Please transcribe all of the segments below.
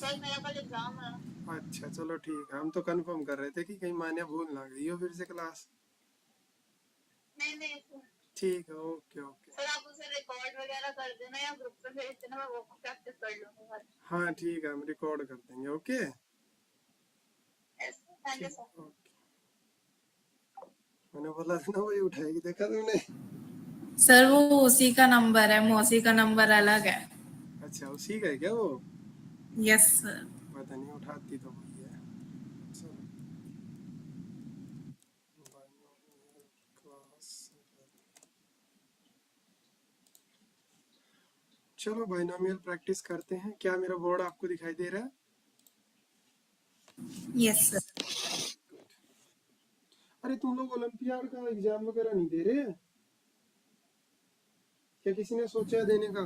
कल मेरा कल एग्जाम है। अच्छा चलो ठीक है, हम तो कंफर्म कर रहे थे कि कहीं मान्या भूल ना गई हो फिर से क्लास। नहीं नहीं सर। ठीक है, ओके ओके। सर आप उसे रिकॉर्ड वगैरह कर देना या ग्रुप पे भेज देना, मैं वो प्रैक्टिस कर लूंगी घर। हाँ ठीक है, हम रिकॉर्ड कर देंगे। ओके थैंक यू ठीक, सर। ओके। मैंने बोला था ना वही उठाएगी, देखा तुमने। सर वो उसी का नंबर है, मौसी का नंबर अलग है। अच्छा उसी का है क्या वो? Yes sir. पता नहीं, उठाती तो वही है। चलो क्लास, चलो बाइनोमियल प्रैक्टिस करते हैं। क्या मेरा बोर्ड आपको दिखाई दे रहा है? Yes sir. अरे तुम लोग ओलंपियाड का एग्जाम वगैरह नहीं दे रहे? क्या किसी ने सोचा है देने का?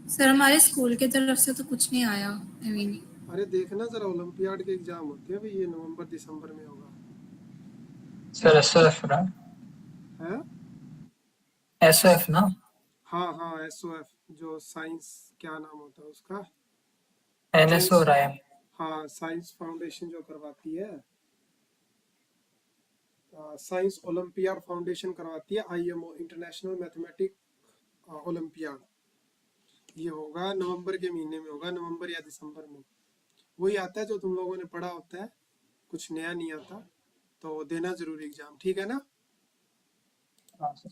सर हमारे स्कूल की तरफ से तो कुछ नहीं आया। आई मीन अरे देखना जरा, ओलंपियाड के एग्जाम होते हैं भाई, ये नवंबर दिसंबर में होगा। सर एसओएफ ना? है एसओएफ ना? हाँ हाँ, एसओएफ, जो साइंस, क्या नाम होता है उसका? एनएसओ साइंस, रहा है। हाँ साइंस फाउंडेशन जो करवाती है, साइंस ओलंपियाड फाउंडेशन करवाती है, आईएमओ, इंटरनेशनल मैथमेटिक ओलंपियाड। ये होगा नवंबर के महीने में, होगा नवंबर या दिसंबर में। वही आता है जो तुम लोगों ने पढ़ा होता है, कुछ नया नहीं आता। तो देना जरूरी एग्जाम, ठीक है ना? हाँ सर।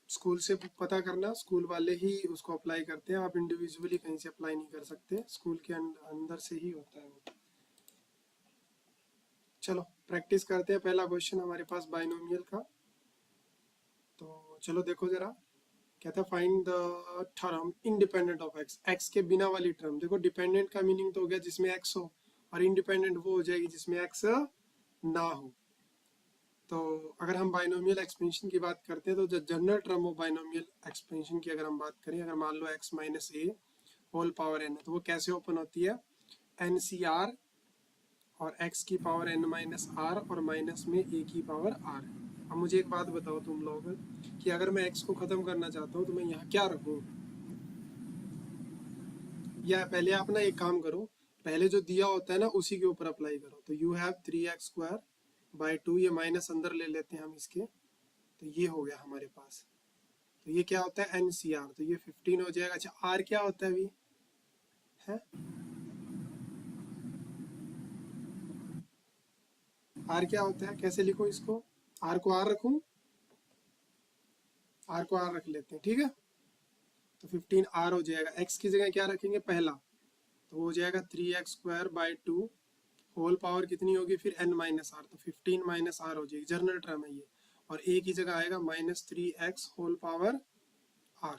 स्कूल से पता करना, स्कूल वाले ही उसको अप्लाई करते हैं, आप इंडिविजुअली कहीं से अप्लाई नहीं कर सकते, स्कूल के अंदर से ही होता है वो। चलो प्रैक्टिस करते हैं। पहला क्वेश्चन हमारे पास बाइनोमियल का, तो चलो देखो जरा। कहता है find the term independent of x, x के बिना वाली टर्म। देखो डिपेंडेंट का मीनिंग तो हो गया जिसमें एक्स हो, और इंडिपेंडेंट वो हो जाएगी जिसमें एक्स ना हो। तो अगर हम बाइनोमियल एक्सपेंशन की बात करते हैं, तो जो जनरल टर्म हो बाइनोमियल एक्सपेंशन की अगर हम बात करें, अगर मान लो एक्स माइनस ए होल पावर एन है, तो वो कैसे ओपन होती है? एन सी आर और x की पावर n माइनस आर और माइनस में a की पावर r। अब मुझे एक बात बताओ तुम लोग, कि अगर मैं x को खत्म करना चाहता हूँ तो मैं यहाँ क्या रखूँ? या पहले आप ना एक काम करो, पहले जो दिया होता है ना उसी के ऊपर अप्लाई करो। तो यू हैव 3x² बाई 2, ये माइनस अंदर ले लेते हैं हम इसके, तो ये हो गया हमारे पास। तो ये क्या होता है? NCR, तो ये 15 हो जाएगा। अच्छा r क्या होता है अभी है? r क्या होता है, कैसे लिखूं इसको? r को r रखूं? r को r रख लेते हैं, ठीक है। तो 15r हो जाएगा। x की जगह क्या रखेंगे पहला, तो वो हो जाएगा 3x² बाई 2, होल पावर कितनी होगी फिर n माइनस आर, तो 15 माइनस आर हो जाएगी, जनरल टर्म है ये। और a की जगह आएगा -3x होल पावर r।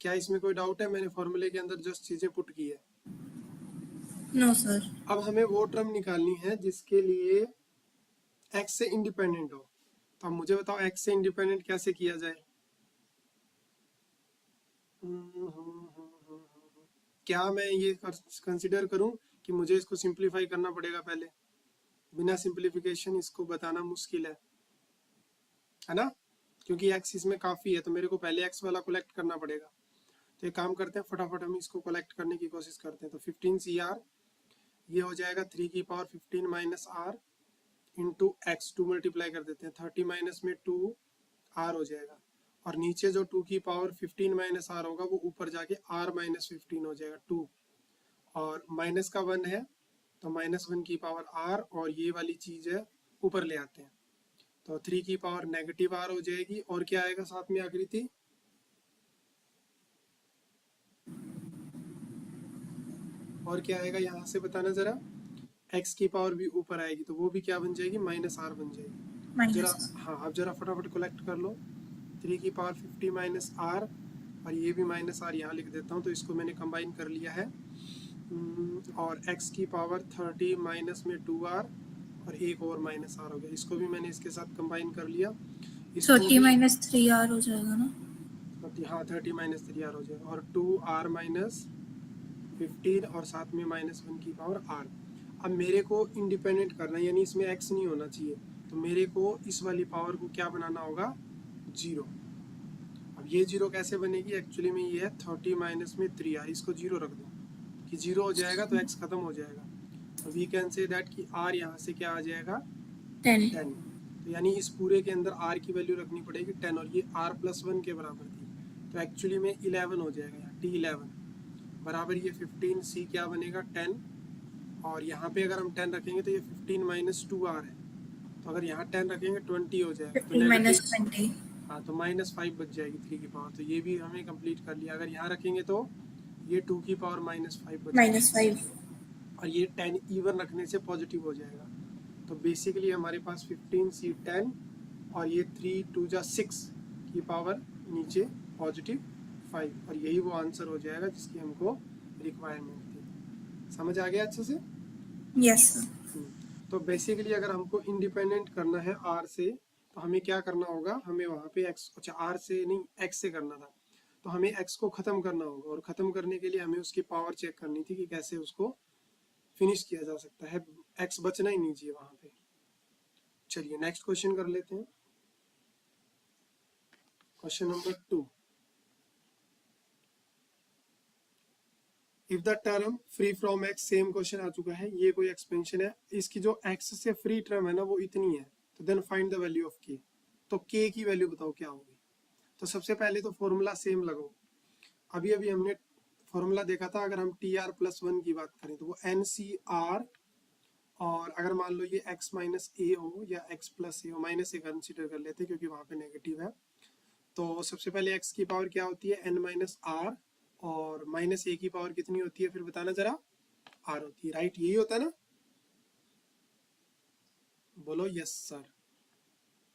क्या इसमें कोई डाउट है? मैंने फॉर्मूले के अंदर जस्ट चीजें पुट की है। No sir. अब हमें वो टर्म निकालनी है जिसके लिए x से इंडिपेंडेंट हो। तो अब मुझे बताओ x से इंडिपेंडेंट कैसे किया जाए? क्या मैं ये कंसिडर करूं कि मुझे इसको सिंप्लीफाई करना पड़ेगा पहले? बिना सिंप्लीफिकेशन इसको बताना मुश्किल है ना, क्योंकि x इसमें काफ़ी है, तो मेरे को पहले x वाला कलेक्ट करना पड़ेगा। तो एक काम करते हैं, फटाफट हम इसको कलेक्ट करने की कोशिश करते हैं। तो 15CR, ये हो जाएगा 3 की power 15 minus r into x, 2 multiply कर देते हैं, 30 माइनस में 2r हो जाएगा। और नीचे जो 2 की पावर 15 माइनस आर होगा वो ऊपर जाके r माइनस 15 हो जाएगा 2, और माइनस का 1 है तो -1 की पावर r, और ये वाली चीज़ है ऊपर ले आते हैं, तो 3 की पावर नेगेटिव r हो जाएगी। और क्या आएगा साथ में आकृति? और क्या आएगा यहाँ से बताना जरा? x की पावर भी ऊपर आएगी, तो वो भी क्या बन जाएगी? -r बन जाएगी। जरा हाँ, अब जरा फटाफट कलेक्ट कर लो। 3 की पावर 50 माइनस आर, और ये भी माइनस आर यहाँ लिख देता हूँ, तो इसको मैंने कंबाइन कर लिया है। और x की पावर 30 माइनस में 2r, और एक और माइनस आर हो गया, इसको भी मैंने इसके साथ कंबाइन कर लिया। 30 माइनस 3r हो जाएगा ना? हाँ 30 माइनस 3r हो जाएगा, और 2r माइनस 15, और साथ में -1 की पावर r। अब मेरे को इंडिपेंडेंट करना है, यानी इसमें x नहीं होना चाहिए, तो मेरे को इस वाली पावर को क्या बनाना होगा? 0। अब अब ये जीरो कैसे बनेगी, एक्चुअली में ये है 30 माइनस में 3r, इसको जीरो रख दो कि जीरो हो जाएगा तो x खत्म हो जाएगा। तो वी कैन से दैट कि r यहाँ से क्या आ जाएगा 10. 10। तो यानी इस पूरे के अंदर r की वैल्यू रखनी पड़ेगी 10 और ये r प्लस 1 के बराबर थी, तो एक्चुअली में 11 हो जाएगा यहाँ t11 बराबर ये 15 c क्या बनेगा 10 और यहाँ पे अगर हम 10 रखेंगे तो ये 15 माइनस 2r है, तो अगर यहाँ 10 रखेंगे 20 हो जाएगा, तो 15 minus नेगेटिव 20. हाँ तो -5 बच जाएगी 3 की पावर, तो ये भी हमें कंप्लीट कर लिया। अगर यहाँ रखेंगे तो ये 2 की पावर -5 बच Minus 5. और ये 10 इवन रखने से पॉजिटिव हो जाएगा। तो बेसिकली हमारे पास 15c 10 और ये 3 2 जा 6 की पावर नीचे पॉजिटिव 5 और यही वो आंसर हो जाएगा जिसकी हमको रिक्वायरमेंट थी। समझ आ गया अच्छे से? Yes, sir. तो बेसिकली अगर हमको इंडिपेंडेंट करना है r से तो हमें क्या करना होगा, हमें वहाँ पे x, अच्छा r से नहीं x से करना था, तो हमें x को ख़त्म करना होगा और ख़त्म करने के लिए हमें उसकी पावर चेक करनी थी कि कैसे उसको फिनिश किया जा सकता है, x बचना ही नहीं चाहिए वहाँ पे। चलिए नेक्स्ट क्वेश्चन कर लेते हैं, question number 2। If the term free from x, same question आ चुका है, ये कोई एक्सपेंशन है, इसकी जो x से फ्री टर्म है ना वो इतनी है, तो then find the value of k। तो k की वैल्यू बताओ क्या होगी। तो सबसे पहले तो फॉर्मूला सेम लगाओ, अभी अभी हमने फॉर्मूला देखा था, अगर हम tr प्लस 1 की बात करें तो वो ncr, और अगर मान लो ये x माइनस ए हो या x प्लस ए हो, माइनस ए कंसिडर कर लेते हैं क्योंकि वहाँ पे नेगेटिव है। तो सबसे पहले x की पावर क्या होती है n माइनस आर, और माइनस ए की पावर कितनी होती है फिर बताना जरा, r होती है, राइट? यही होता है ना, बोलो यस सर।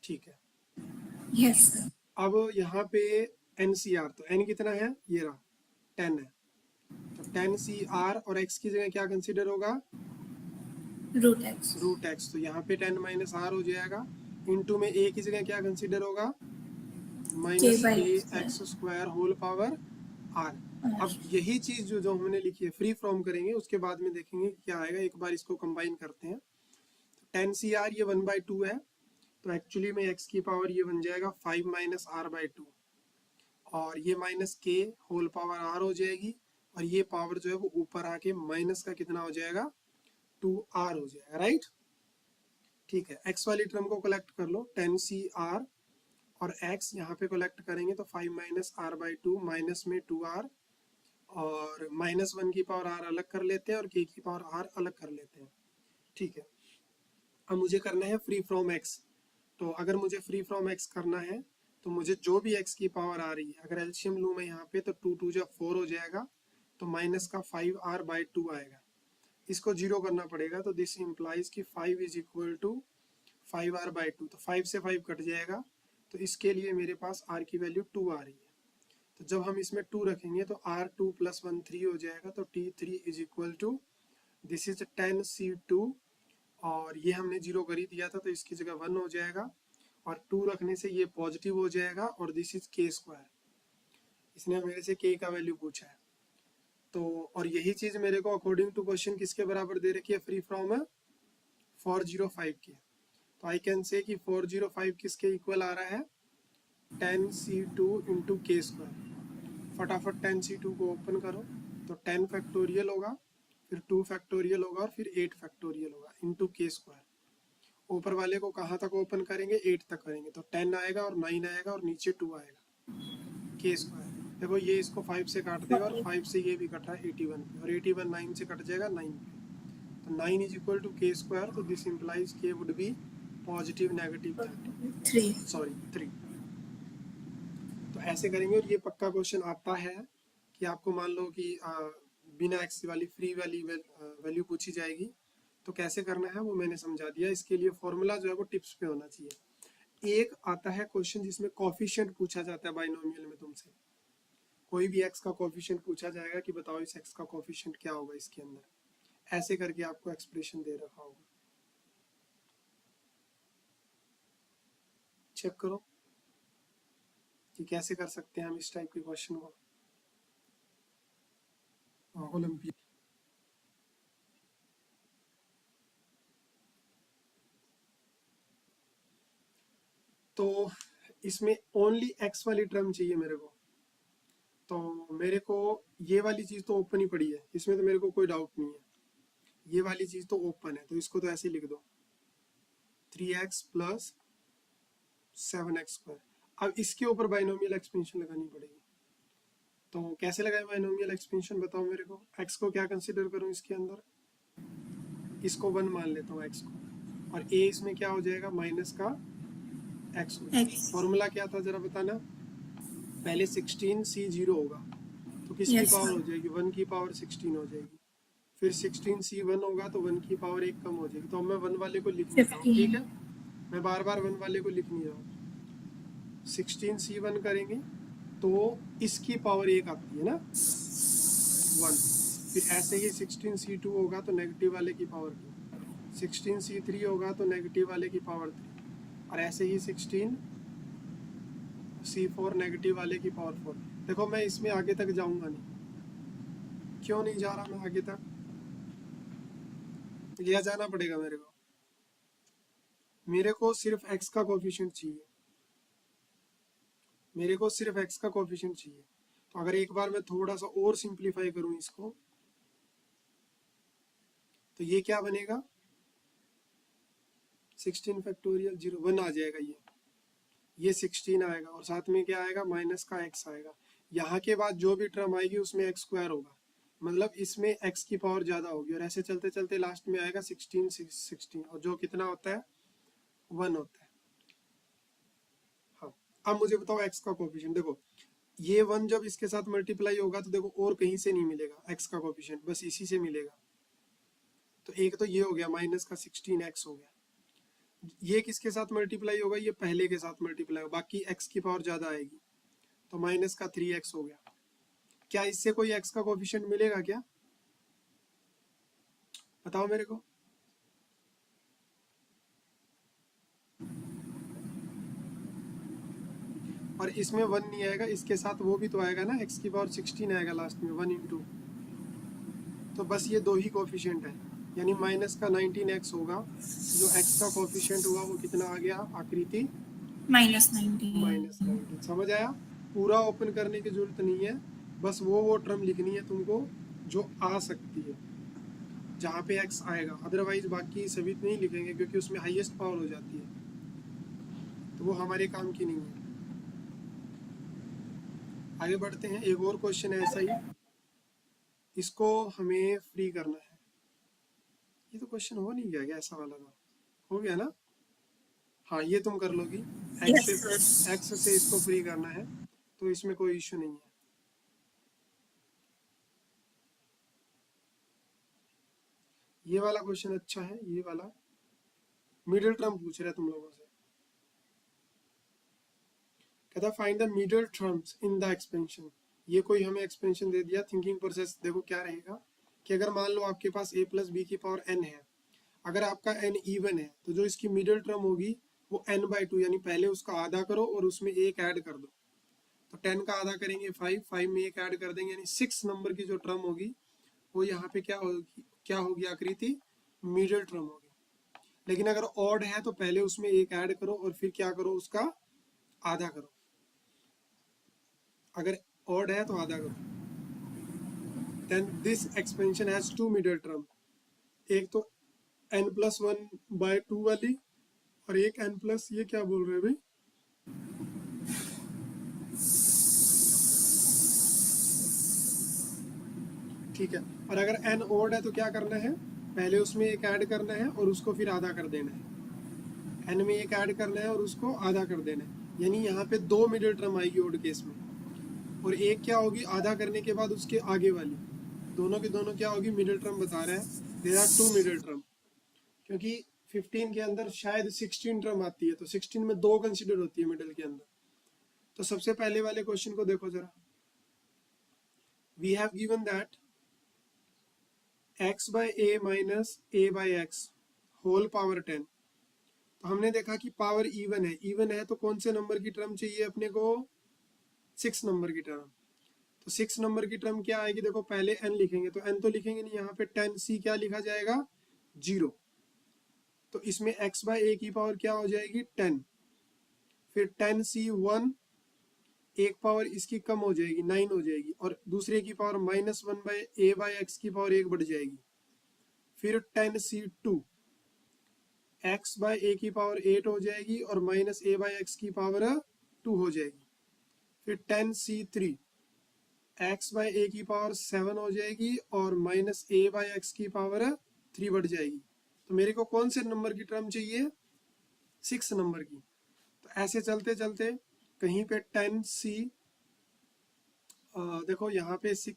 ठीक है, Yes, sir. अब यहाँ पे NCR, तो n कितना है, ये रहा 10 है, तो 10CR और x की जगह क्या कंसीडर होगा, Root x. रूट x, तो यहाँ पे 10 माइनस आर हो जाएगा, इनटू में a की जगह क्या कंसीडर होगा, minus by a square. X square whole power r। अब यही चीज जो हमने लिखी है फ्री फ्रॉम करेंगे, उसके बाद में देखेंगे क्या आएगा, एक बार इसको कंबाइन करते हैं। 10CR ये 1/2 है, तो एक्चुअली में x की पावर ये बन जाएगा 5 माइनस r/2, और ये माइनस के होल पावर r हो जाएगी, और ये पावर जो है वो ऊपर आके माइनस का कितना हो जाएगा 2r हो जाएगा, राइट? ठीक है, x वाली टर्म को कलेक्ट कर लो, 10CR और x यहाँ पे कलेक्ट करेंगे तो 5 माइनस r/2 माइनस में 2r, और -1 की पावर r अलग कर लेते हैं और k की पावर r अलग कर लेते हैं। ठीक है, अब मुझे करना है फ्री फ्रॉम x, तो अगर मुझे फ्री फ्रॉम x करना है तो मुझे जो भी x की पावर आ रही है, अगर एलसीएम लूँ मैं यहाँ पे तो 2 2 जा 4 हो जाएगा, तो माइनस का 5r/2 आएगा, इसको जीरो करना पड़ेगा, तो दिस इम्प्लाइज कि 5 इज इक्वल टू 5r/2, तो 5 से 5 कट जाएगा, तो इसके लिए मेरे पास r की वैल्यू 2 आ रही है, तो जब हम इसमें 2 रखेंगे तो r2 + 1 3 हो जाएगा, तो t3 is equal to this is 10c2, और ये हमने जीरो कर ही दिया था तो इसकी जगह 1 हो जाएगा, और 2 रखने से ये पॉजिटिव हो जाएगा, और दिस इज k स्क्वायर। इसने मेरे से k का वैल्यू पूछा है, तो और यही चीज मेरे को अकॉर्डिंग टू क्वेश्चन किसके बराबर दे रखी है, फ्री फ्रॉम 405 के, तो आई कैन से कि 405 किसके इक्वल आ रहा है, 10c2 इंटू के स्क्वायर। फटाफट 10c2 को ओपन करो, तो 10 फैक्टोरियल होगा, फिर 2 फैक्टोरियल होगा, और फिर 8 फैक्टोरियल होगा इंटू के स्क्वायर। ऊपर वाले को कहाँ तक ओपन करेंगे, 8 तक करेंगे, तो 10 आएगा और 9 आएगा और नीचे 2 आएगा, के स्क्वायर। देखो ये इसको 5 से काट देगा, और 5 से ये भी कट रहा है 81 पे, और 81 9 से कट जाएगा 9 पे, तो 9 इज इक्वल टू के स्क्वायर, तो दिस इम्प्लाइज के वुड बी पॉजिटिव नेगेटिव 3। तो ऐसे करेंगे, और ये पक्का क्वेश्चन आता है कि आपको मान लो कि बिना एक्स वाली फ्री वाली वैल्यू पूछी जाएगी, तो कैसे करना है वो मैंने समझा दिया। इसके लिए फॉर्मूला जो है वो टिप्स पे होना चाहिए। एक आता है क्वेश्चन जिसमें कोफिशिएंट पूछा जाता है बाइनोमियल में, तुमसे कोई भी एक्स का कोफिशिएंट पूछा जाएगा कि बताओ इस एक्स का कोफिशिएंट क्या होगा इसके अंदर, ऐसे करके आपको एक्सप्रेशन दे रखा होगा, चेक करो कि कैसे कर सकते हैं हम इस टाइप के क्वेश्चन को। ओलंपिया तो इसमें ओनली x वाली टर्म चाहिए मेरे को, तो मेरे को ये वाली चीज तो ओपन ही पड़ी है, इसमें तो मेरे को कोई डाउट नहीं है, ये वाली चीज तो ओपन है, तो इसको तो ऐसे ही लिख दो 3x प्लस 7x²। अब इसके ऊपर बाइनोमियल एक्सपेंशन लगानी पड़ेगी, तो कैसे लगाए बाइनोमियल एक्सपेंशन बताओ मेरे को। x को क्या कंसीडर करूं इसके अंदर, इसको 1 मान लेता हूँ x को, और a इसमें क्या हो जाएगा माइनस का x हो जाएगा। X. फॉर्मूला क्या था जरा बताना, पहले 16c 0 होगा तो किसकी Yes, पावर sir. हो जाएगी, 1 की पावर 16 हो जाएगी, फिर 16c 1 होगा तो 1 की पावर 1 कम हो जाएगी, तो मैं 1 वाले को लिख नहीं रहा हूँ, 15. ठीक है, मैं बार बार 1 वाले को लिख नहीं रहा हूँ। 16c 1 करेंगे तो इसकी पावर 1 आती है ना 1, फिर ऐसे ही 16c 2 होगा तो नेगेटिव वाले की पावर 2, 16c 3 होगा तो नेगेटिव वाले की पावर 3, और ऐसे ही 16c4 नेगेटिव वाले की पावर 4। देखो मैं इसमें आगे तक जाऊंगा नहीं, क्यों नहीं जा रहा मैं आगे तक, यह जाना पड़ेगा मेरे को सिर्फ x का कोफिशिएंट चाहिए, मेरे को सिर्फ x का कोफिशिएंट चाहिए। तो अगर एक बार मैं थोड़ा सा और सिंप्लीफाई करूं इसको, तो ये क्या बनेगा 16 फैक्टोरियल 0 1 आ जाएगा, ये 16 आएगा, और साथ में क्या आएगा माइनस का x आएगा। यहाँ के बाद जो भी टर्म आएगी उसमें x² होगा, मतलब इसमें x की पावर ज्यादा होगी, और ऐसे चलते चलते लास्ट में आएगा 16, और जो कितना होता है 1 होता है। हाँ, अब मुझे बताओ x का कोफिशिएंट, देखो ये 1 जब इसके साथ मल्टीप्लाई होगा तो देखो और कहीं से नहीं मिलेगा x का कोफिशिएंट, बस इसी से मिलेगा। तो एक तो ये हो गया माइनस का 16x हो गया, ये किसके साथ मल्टीप्लाई होगा, ये पहले के साथ मल्टीप्लाई होगा, बाकी x की पावर ज्यादा आएगी, तो माइनस का 3x हो गया। क्या इससे कोई x का कोफिशिएंट मिलेगा क्या, बताओ मेरे को। और इसमें 1 नहीं आएगा, इसके साथ वो भी तो आएगा ना, x की पावर 16 आएगा लास्ट में 1 इंटू, तो बस ये दो ही कोफिशिएंट है, यानी माइनस का 19x होगा, जो x का कोफिशिएंट हुआ वो कितना आ गया आकृति -19. समझ आया। पूरा ओपन करने की जरूरत नहीं है, बस वो टर्म लिखनी है तुमको जो आ सकती है, जहाँ पे x आएगा, अदरवाइज बाकी सभी नहीं लिखेंगे क्योंकि उसमें हाईएस्ट पावर हो जाती है, तो वो हमारे काम की नहीं है। आगे बढ़ते हैं, एक और क्वेश्चन है ऐसा ही, इसको हमें फ्री करना है। ये तो क्वेश्चन हो नहीं गया क्या, ऐसा वाला तो हो गया ना, हाँ ये तुम कर लोगी, एक्स से इसको फ्री करना है, तो इसमें कोई इश्यू नहीं है। ये वाला क्वेश्चन अच्छा है, ये वाला मिडिल टर्म पूछ रहा है तुम लोगों से, कहता find the middle terms in the expansion. ये कोई हमें एक्सपेंशन दे दिया, थिंकिंग प्रोसेस देखो क्या रहेगा कि अगर मान लो आपके पास a प्लस बी की पावर n है, अगर आपका n इवन है तो जो इसकी मिडिल टर्म होगी वो n/2, यानी पहले उसका आधा करो और उसमें एक ऐड कर दो, तो 10 का आधा करेंगे 5 में एक ऐड कर देंगे, यानी 6 नंबर की जो टर्म होगी वो यहाँ पे क्या होगी आकृति मिडिल टर्म होगी। लेकिन अगर ऑड है तो पहले उसमें एक ऐड करो और फिर क्या करो उसका आधा करो, अगर ऑड है तो आधा करो। Then this expansion has 2 middle term, एक तो n+1/2 वाली और एक n+ ये क्या बोल रहे हैं भाई, ठीक है। और अगर n ऑड है तो क्या करना है, पहले उसमें एक ऐड करना है और उसको फिर आधा कर देना है, n में एक ऐड करना है और उसको आधा कर देना है, यानी यहाँ पे 2 मिडिल टर्म आएगी ऑड केस में, और एक क्या होगी आधा करने के बाद उसके आगे वाली, दोनों की दोनों क्या होगी मिडिल टर्म बता रहे हैं, देयर आर 2 मिडिल टर्म, क्योंकि 15 के अंदर शायद 16 टर्म आती है, तो 16 में 2 कंसीडर होती है मिडिल के अंदर। तो सबसे पहले वाले क्वेश्चन को देखो जरा, we have given that x/a minus a/x whole power 10, तो हमने देखा कि पावर इवन है तो कौन से नंबर की टर्म चाहिए अपने को, 6 नंबर की टर्म। तो 6 नंबर की टर्म क्या आएगी, देखो पहले n लिखेंगे, तो n तो लिखेंगे नहीं, यहाँ पे 10c क्या लिखा जाएगा 0, तो इसमें x/a की पावर क्या हो जाएगी 10, फिर 10c1, एक पावर इसकी कम हो जाएगी 9 हो जाएगी, और दूसरे की पावर -1/a/x की पावर 1 बढ़ जाएगी। फिर 10c2, x/a की पावर 8 हो जाएगी और -a/x की पावर 2 हो जाएगी। फिर 10c3, x/a की पावर 7 हो जाएगी और -a/x की पावर 3 बढ़ जाएगी। तो मेरे को कौन से नंबर की टर्म चाहिए? 6 नंबर की। तो ऐसे चलते चलते कहीं पे 10c, देखो यहाँ पे 6,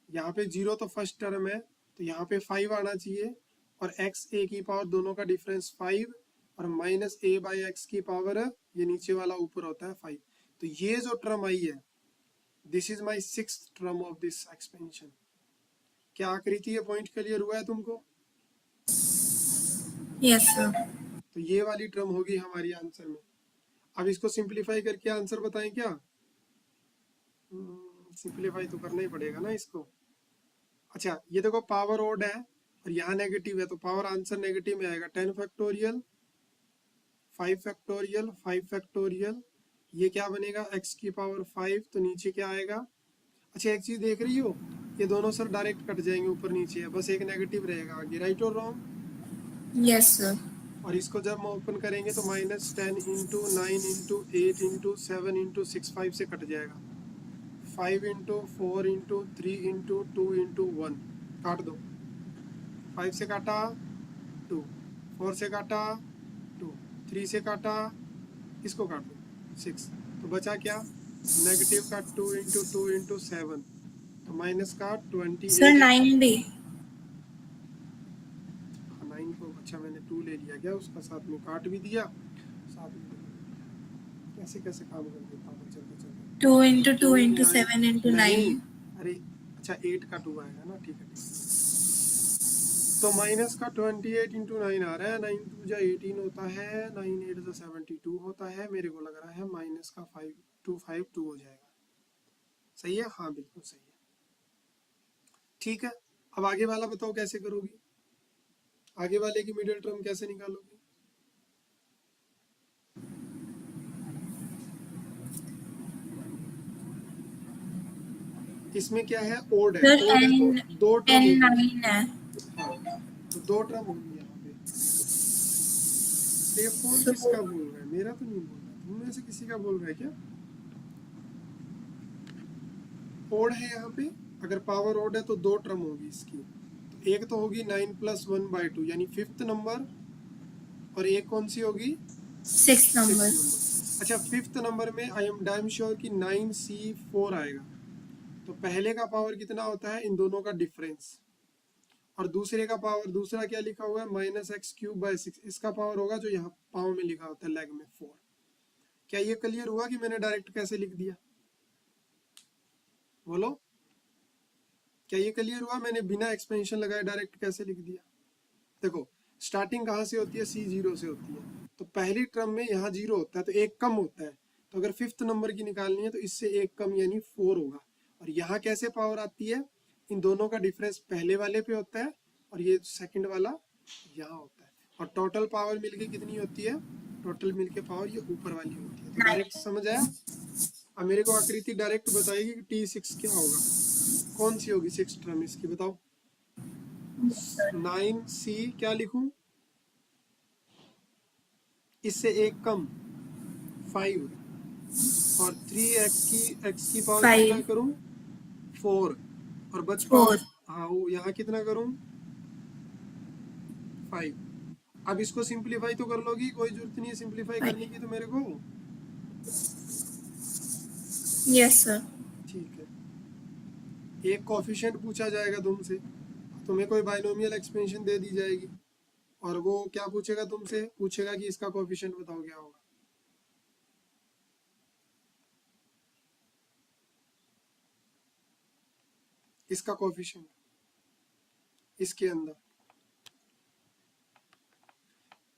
यहाँ पे 0 तो फर्स्ट टर्म है, तो यहाँ पे 5 आना चाहिए, और x/a की पावर दोनों का डिफरेंस 5 और -a/x की पावर, ये नीचे वाला ऊपर होता है 5। तो ये जो टर्म आई है, this is my 6th term of this expansion. क्या आकृति ये पॉइंट क्लियर हुआ है तुमको? Yes sir. तो ये वाली टर्म होगी हमारी आंसर में। अब इसको सिंप्लीफाई करके आंसर बताएं क्या? सिंप्लीफाई तो करना ही पड़ेगा ना इसको। अच्छा, ये देखो पावर ओड है और यहाँ नेगेटिव है, तो पावर आंसर नेगेटिव में आएगा। 10 फैक्टोरियल, 5 फैक्टोरियल, 5 फैक्टोरियल, ये क्या बनेगा? x की पावर 5, तो नीचे क्या आएगा? अच्छा, एक चीज देख रही हो, ये दोनों सर डायरेक्ट कट जाएंगे, ऊपर नीचे है, बस एक नेगेटिव रहेगा आगे। राइट और रॉन्ग? Yes sir. और इसको जब हम ओपन करेंगे तो -10 इंटू 9 इंटू 8 इंटू 7 इंटू 6, 5 से कट जाएगा। 5 इंटू 4 इंटू 3 इंटू 2 इंटू 1, काट दो। 5 से काटा 2, 4 से काटा 2, 3 से काटा, इसको काट दो 6, तो बचा क्या? नेगेटिव का 2 इंटू 2 इंटू 7, तो माइनस का 28। सर 9 भी। 9 को, अच्छा मैंने 2 ले लिया क्या उसका, साथ में काट भी दिया, साथ में कैसे कैसे काम कर देता हूँ चलते चलते। 2 इंटू 2 इंटू 7 इंटू 9। अरे अच्छा, 8 का 2 आएगा ना, ठीक है ठीक है। तो माइनस का 28 इंटू 9 आ रहा है, 9 2 जा 18 होता है, 9 8 जा 72 होता है। मेरे को लग रहा है माइनस का 5 2 5 2 हो जाएगा। सही है? हाँ बिल्कुल सही है। ठीक है, अब आगे वाला बताओ कैसे करोगी? आगे वाले की मिडिल टर्म कैसे निकालोगी? इसमें क्या है? ओड है, सर ओड है तो दो टर्म n होगी। 9 है। हाँ, तो दो टर्म होगी यहाँ पे। ये फोन So, किसका बोल रहा है? मेरा तो नहीं बोल रहा, तुम में से किसी का बोल रहा है क्या? ओड है यहाँ पे, अगर पावर ओड है तो दो टर्म होगी इसकी। तो एक तो होगी 9 + 1/2 यानी 5th नंबर, और एक कौन सी होगी? 6 नंबर। अच्छा, 5th नंबर में आई एम डैम श्योर कि 9c4 आएगा। तो पहले का पावर कितना होता है? इन दोनों का डिफरेंस, और दूसरे का पावर, दूसरा क्या लिखा हुआ है? -x³/6, इसका पावर होगा जो यहाँ पाव में लिखा होता है, लेग में 4। क्या ये क्लियर हुआ कि मैंने डायरेक्ट कैसे लिख दिया? बोलो, क्या ये क्लियर हुआ? मैंने बिना एक्सपेंशन लगाए डायरेक्ट कैसे लिख दिया? देखो, स्टार्टिंग कहाँ से होती है? C0 से होती है। तो पहली टर्म में यहाँ 0 होता है, तो एक कम होता है। तो अगर 5th नंबर की निकालनी है तो इससे एक कम यानी 4 होगा। और यहाँ कैसे पावर आती है? इन दोनों का डिफरेंस पहले वाले पे होता है और ये सेकंड वाला यहाँ होता है, और टोटल पावर मिलके कितनी होती है? टोटल मिलके पावर ये ऊपर वाली होती है। तो डायरेक्ट समझ आया? अब मेरे को आकृति डायरेक्ट बताएगी कि T6 क्या होगा, कौन सी होगी 6 टर्म इसकी, बताओ। 9c क्या लिखूं? इससे एक कम 5, और 3x की पावर कितना करूं? 4, और बच पावर, हाँ वो यहाँ कितना करूं? 5। अब इसको सिंप्लीफाई तो कर लोगी, कोई जरूरत नहीं है सिंप्लीफाई करने की तो मेरे को। Yes sir. ठीक है, एक कोफिशिएंट पूछा जाएगा तुमसे, तुम्हें कोई बाइनोमियल एक्सपेंशन दे दी जाएगी, और वो क्या पूछेगा तुमसे? पूछेगा कि इसका कोफिशिएंट बताओ क्या होगा। इसका कोफिशिएंट इसके अंदर।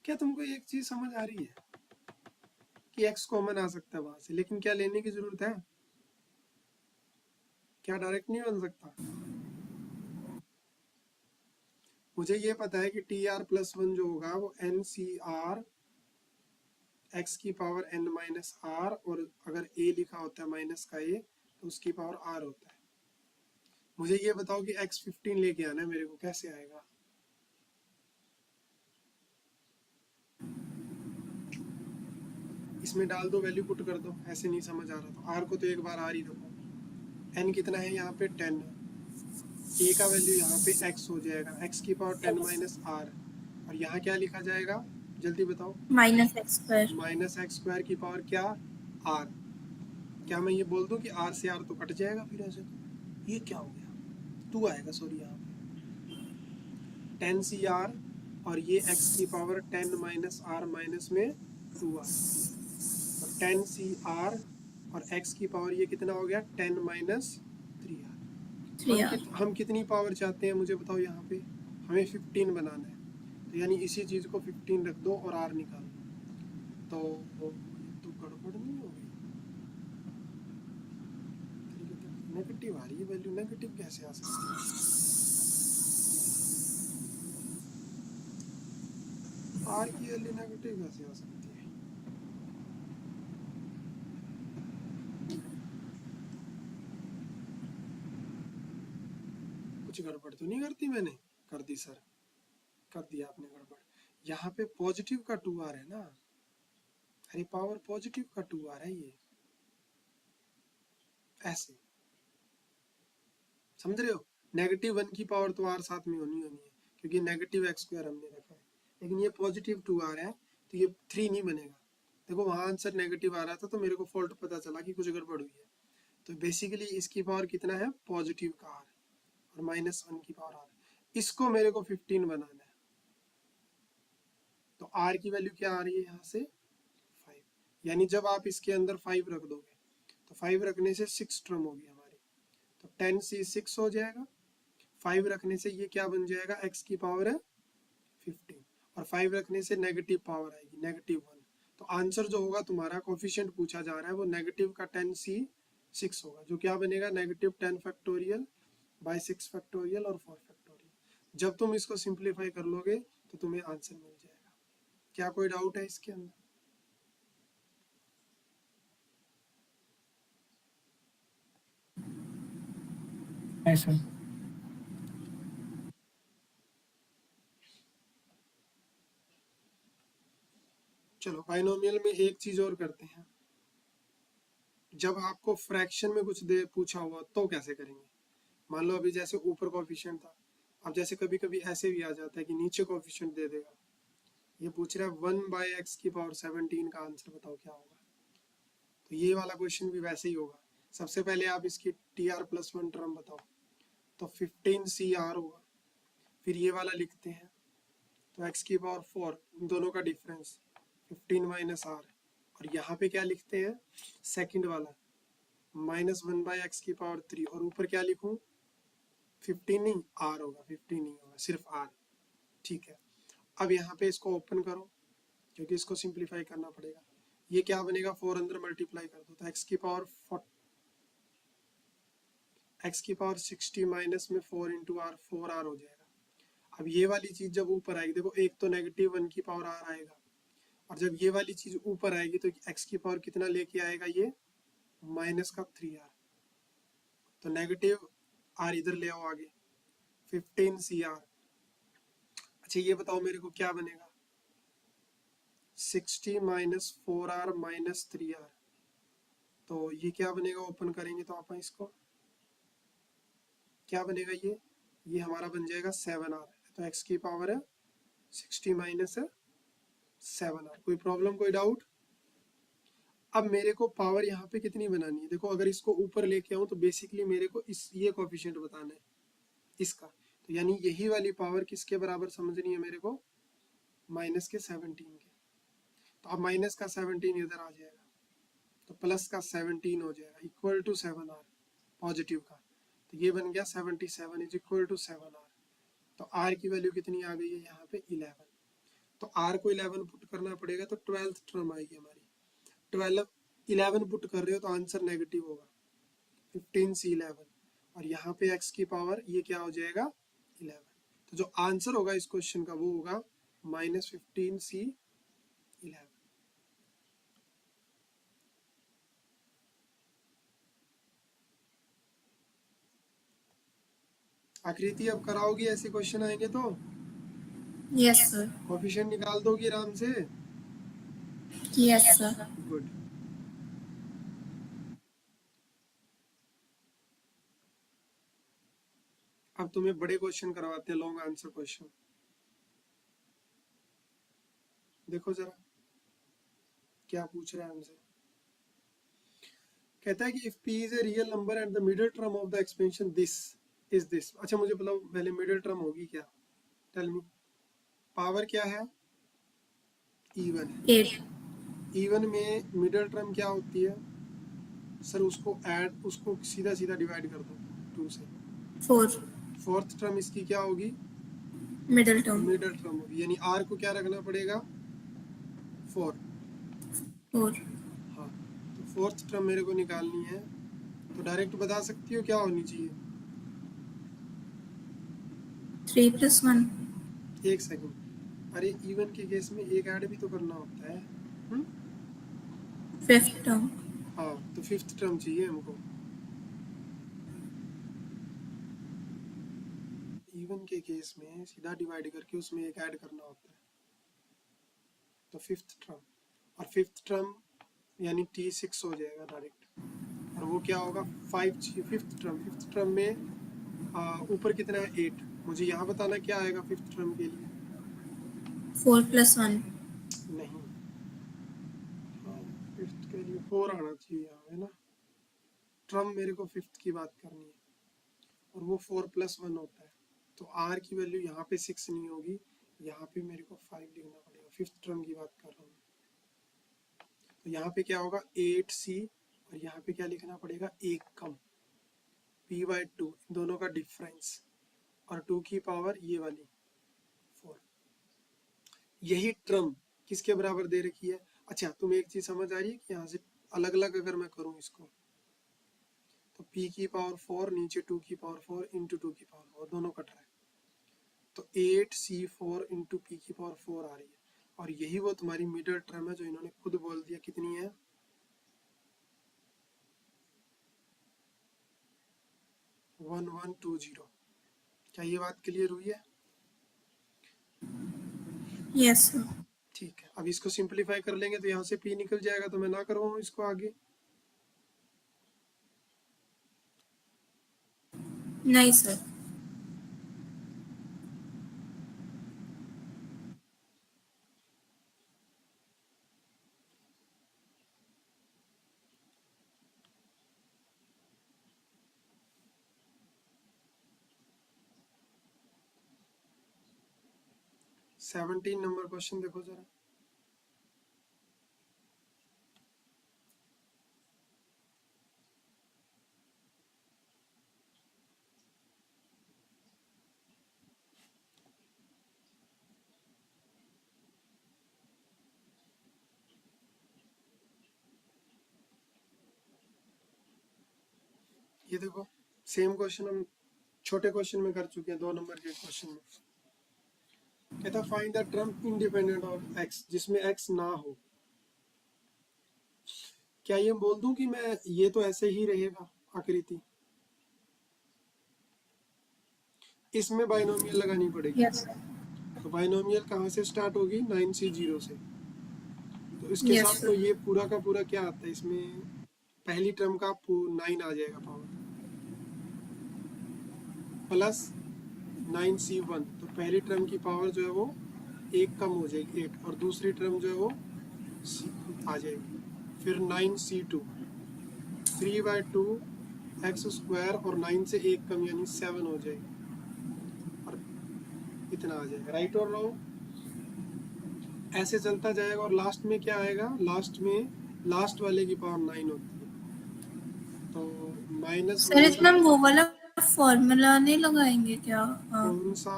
क्या तुमको एक चीज समझ आ रही है कि x कॉमन आ सकता है वहां से, लेकिन क्या लेने की जरूरत है? क्या डायरेक्ट नहीं बन सकता? मुझे ये पता है कि TR+1 जो होगा वो NCR x की पावर n माइनस आर, और अगर a लिखा होता है माइनस का a तो उसकी पावर r होता है। मुझे ये बताओ कि x 15 लेके आना है मेरे को, कैसे आएगा? इसमें डाल दो, वैल्यू पुट कर दो। ऐसे नहीं समझ आ रहा तो r को तो एक बार r ही रखो। n कितना है यहाँ पे 10 है, a का वैल्यू यहाँ पे x हो जाएगा, x की पावर 10 माइनस r, और यहाँ क्या लिखा जाएगा जल्दी बताओ? Minus x square. Minus x square की पावर क्या? r। क्या मैं ये बोल दूं कि r से r तो कट जाएगा फिर ऐसे? तो ये क्या हो गया, 2 आएगा सॉरी यहाँ पे 10 CR, और ये x की पावर 10 माइनस r माइनस में 2r, और 10 CR और x की पावर ये कितना हो गया 10 माइनस 3r। हम कितनी पावर चाहते हैं मुझे बताओ? यहाँ पे हमें 15 बनाना है, तो यानी इसी चीज़ को 15 रख दो और r निकाल दो। तो गड़बड़ नहीं होगी? नेगेटिव आ रही है वैल्यू, नेगेटिव कैसे आ सकती है? r की वैल्यू नेगेटिव कैसे आ सकती है? कुछ गड़बड़ तो नहीं करती मैंने? कर दी सर, कर दिया आपने गड़बड़। यहाँ पे पॉजिटिव का 2r है ना, अरे पावर पॉजिटिव का 2r है, ये ऐसे समझ रहे हो? नेगेटिव 1 की पावर तो r साथ में होनी है, क्योंकि नेगेटिव एक्स स्क्वायर हमने रखा है, लेकिन ये पॉजिटिव 2r है तो ये 3 नहीं बनेगा। देखो वहाँ आंसर नेगेटिव आ रहा था तो मेरे को फॉल्ट पता चला कि कुछ गड़बड़ हुई है। तो बेसिकली इसकी पावर कितना है? पॉजिटिव का r, और माइनस 1 की पावर r, इसको मेरे को 15 बनाना है। तो r की वैल्यू क्या आ रही है यहाँ से? 5। यानी जब आप इसके अंदर 5 रख दोगे तो 5 रखने से 6 टर्म होगी हमारी, तो 10 से 6 हो जाएगा। 5 रखने से ये क्या बन जाएगा? x की पावर है 15, और 5 रखने से नेगेटिव पावर आएगी -1। तो आंसर जो होगा तुम्हारा, कोफिशिएंट पूछा जा रहा है वो नेगेटिव का 10c6 होगा, जो क्या बनेगा -10 फैक्टोरियल बाय 6 फैक्टोरियल और 4 फैक्टोरियल। जब तुम इसको सिंप्लीफाई कर लोगे तो तुम्हें आंसर मिल जाएगा। क्या कोई डाउट है इसके अंदर? नहीं सर। चलो बाइनोमियल में एक चीज और करते हैं। जब आपको फ्रैक्शन में कुछ दे पूछा हुआ तो कैसे करेंगे? मान लो अभी जैसे ऊपर कोफिशिएंट था, अब जैसे कभी कभी ऐसे भी आ जाता है कि नीचे कोफिशिएंट दे देगा। ये पूछ रहा है 1/x की पावर 17 का आंसर बताओ क्या होगा। तो ये वाला क्वेश्चन भी वैसे ही होगा। सबसे पहले आप इसकी tr+1 टर्म बताओ, तो 15cr होगा। फिर ये वाला लिखते हैं, तो x की पावर 4, इन दोनों का डिफरेंस 15 माइनस r, और यहाँ पे क्या लिखते हैं सेकंड वाला -1/x की पावर 3, और ऊपर क्या लिखूं 15 नहीं r होगा, 15 नहीं होगा, सिर्फ r। ठीक है, अब यहाँ पे इसको ओपन करो क्योंकि इसको सिंप्लीफाई करना पड़ेगा। ये क्या बनेगा 4 अंदर मल्टीप्लाई कर दो तो x की पावर 60 माइनस में 4 इंटू r 4r हो जाएगा। अब ये वाली चीज जब ऊपर आएगी, देखो एक तो -1 की पावर r आएगा, और जब ये वाली चीज ऊपर आएगी तो x की पावर कितना लेके आएगा ये -3r, तो नेगेटिव r इधर ले आओ आगे 15cr। अच्छा ये बताओ मेरे को क्या बनेगा 60 माइनस 4r माइनस 3r, तो ये क्या बनेगा ओपन करेंगे तो आप इसको क्या बनेगा ये हमारा बन जाएगा 7r। तो x की पावर है 60 माइनस 7r। कोई प्रॉब्लम कोई डाउट? अब मेरे को पावर यहाँ पे कितनी बनानी है? देखो अगर इसको ऊपर लेके आऊं तो बेसिकली मेरे को ये कोफिशिएंट बताना है इसका, तो यानी यही वाली पावर किसके बराबर समझनी है मेरे को? माइनस के 17 के। तो अब माइनस का 17 इधर आ जाएगा, तो प्लस का 17 हो जाएगा इक्वल टू 7r पॉजिटिव का, तो ये बन गया 77 इज इक्वल टू 7r। तो r की वैल्यू कितनी आ गई है यहाँ पे 11। तो r को 11 पुट करना पड़ेगा, तो 12th टर्म आएगी हमारी। 11 पुट कर रहे हो तो आंसर नेगेटिव होगा 15c11, और यहाँ पे x की पावर ये क्या हो जाएगा 11। तो जो आंसर होगा इस क्वेश्चन का वो होगा -15c11। आकृति अब कराओगी, ऐसे क्वेश्चन आएंगे तो यस सर। कोफिशिएंट निकाल दोगी आराम से। Yes sir. गुड। अब तुम्हें बड़े क्वेश्चन करवाते हैं, लॉन्ग आंसर क्वेश्चन। देखो जरा क्या पूछ रहा है हमसे। कहता है कि if p is a real number and the middle term of the expansion this is this. अच्छा मुझे बताओ पहले मिडिल टर्म होगी क्या, टेल मी। पावर क्या है, इवन है। 8। इवन में मिडिल टर्म क्या होती है सर, उसको ऐड, उसको सीधा सीधा डिवाइड कर दो 2 से। 4। फोर्थ टर्म इसकी क्या होगी, मिडिल टर्म। मिडिल टर्म होगी, यानी r को क्या रखना पड़ेगा, 4। 4। हाँ, तो फोर्थ टर्म मेरे को निकालनी है, तो डायरेक्ट बता सकती हो क्या होनी चाहिए। 3 + 1। एक सेकंड, अरे इवन के केस में एक ऐड भी तो करना होता है। 5th term. हाँ, तो फिफ्थ टर्म चाहिए हमको। इवन के केस में सीधा डिवाइड करके उसमें एक ऐड करना होता है, तो फिफ्थ टर्म। और फिफ्थ टर्म यानी T6 हो जाएगा डायरेक्ट, और वो क्या होगा 5 चाहिए फिफ्थ टर्म। फिफ्थ टर्म में ऊपर कितना है 8, मुझे यहाँ बताना क्या आएगा फिफ्थ टर्म के लिए। 4 + 1। नहीं, फिफ्थ के लिए 4 आना चाहिए यहाँ, है ना। टर्म मेरे को फिफ्थ की बात करनी है, और वो 4 + 1 होता है, तो r की वैल्यू यहाँ पे 6 नहीं होगी, यहाँ पे मेरे को 5 लिखना पड़ेगा। फिफ्थ टर्म की बात कर रहा हूँ, तो यहाँ पे क्या होगा 8c, और यहाँ पे क्या लिखना पड़ेगा, एक कम, p/2, इन दोनों का डिफरेंस, और 2 की पावर ये वाली 4। यही टर्म किसके बराबर दे रखी है। अच्छा तुम्हें एक चीज समझ आ रही है कि यहाँ से अलग अलग अगर मैं करूँ इसको, तो p की पावर 4 नीचे 2 की पावर 4 इंटू 2 की पावर 4, दोनों कट रहा है, तो 8c4 इंटू p की पावर 4 आ रही है। और यही वो तुम्हारी मिडिल टर्म है जो इन्होंने खुद बोल दिया कितनी है, 1120। क्या ये बात क्लियर हुई है। Yes sir. ठीक है, अब इसको सिंपलीफाई कर लेंगे तो यहाँ से p निकल जाएगा, तो मैं ना करवाऊँ इसको आगे। नहीं सर। सेवनटीन नंबर क्वेश्चन देखो जरा। ये देखो सेम क्वेश्चन हम छोटे क्वेश्चन में कर चुके हैं, 2 नंबर के क्वेश्चन में। कहता find the term independent of x, जिसमें x ना हो। क्या ये बोल दूं कि मैं ये तो ऐसे ही रहेगा आकृति, इसमें बाइनोमियल लगानी पड़ेगी। Yes sir. तो बाइनोमियल कहाँ से स्टार्ट होगी, 9c0 से। तो इसके यस साथ तो सर। ये पूरा का पूरा क्या आता है, इसमें पहली टर्म का 9 आ जाएगा पावर, प्लस 9c1, तो पहली टर्म की पावर जो है वो एक कम हो जाएगी 8, और दूसरी टर्म जो है वो आ जाएगी। फिर 9c2, 3/2 x² और 9 से एक कम यानी 7 हो जाएगी, और इतना आ जाएगा। राइट और रॉन्ग, ऐसे चलता जाएगा, और लास्ट में क्या आएगा, लास्ट में लास्ट वाले की पावर 9 होती है, तो माइनस सर इसमें हम वो वाला फॉर्मूला नहीं लगाएंगे क्या? कौन सा,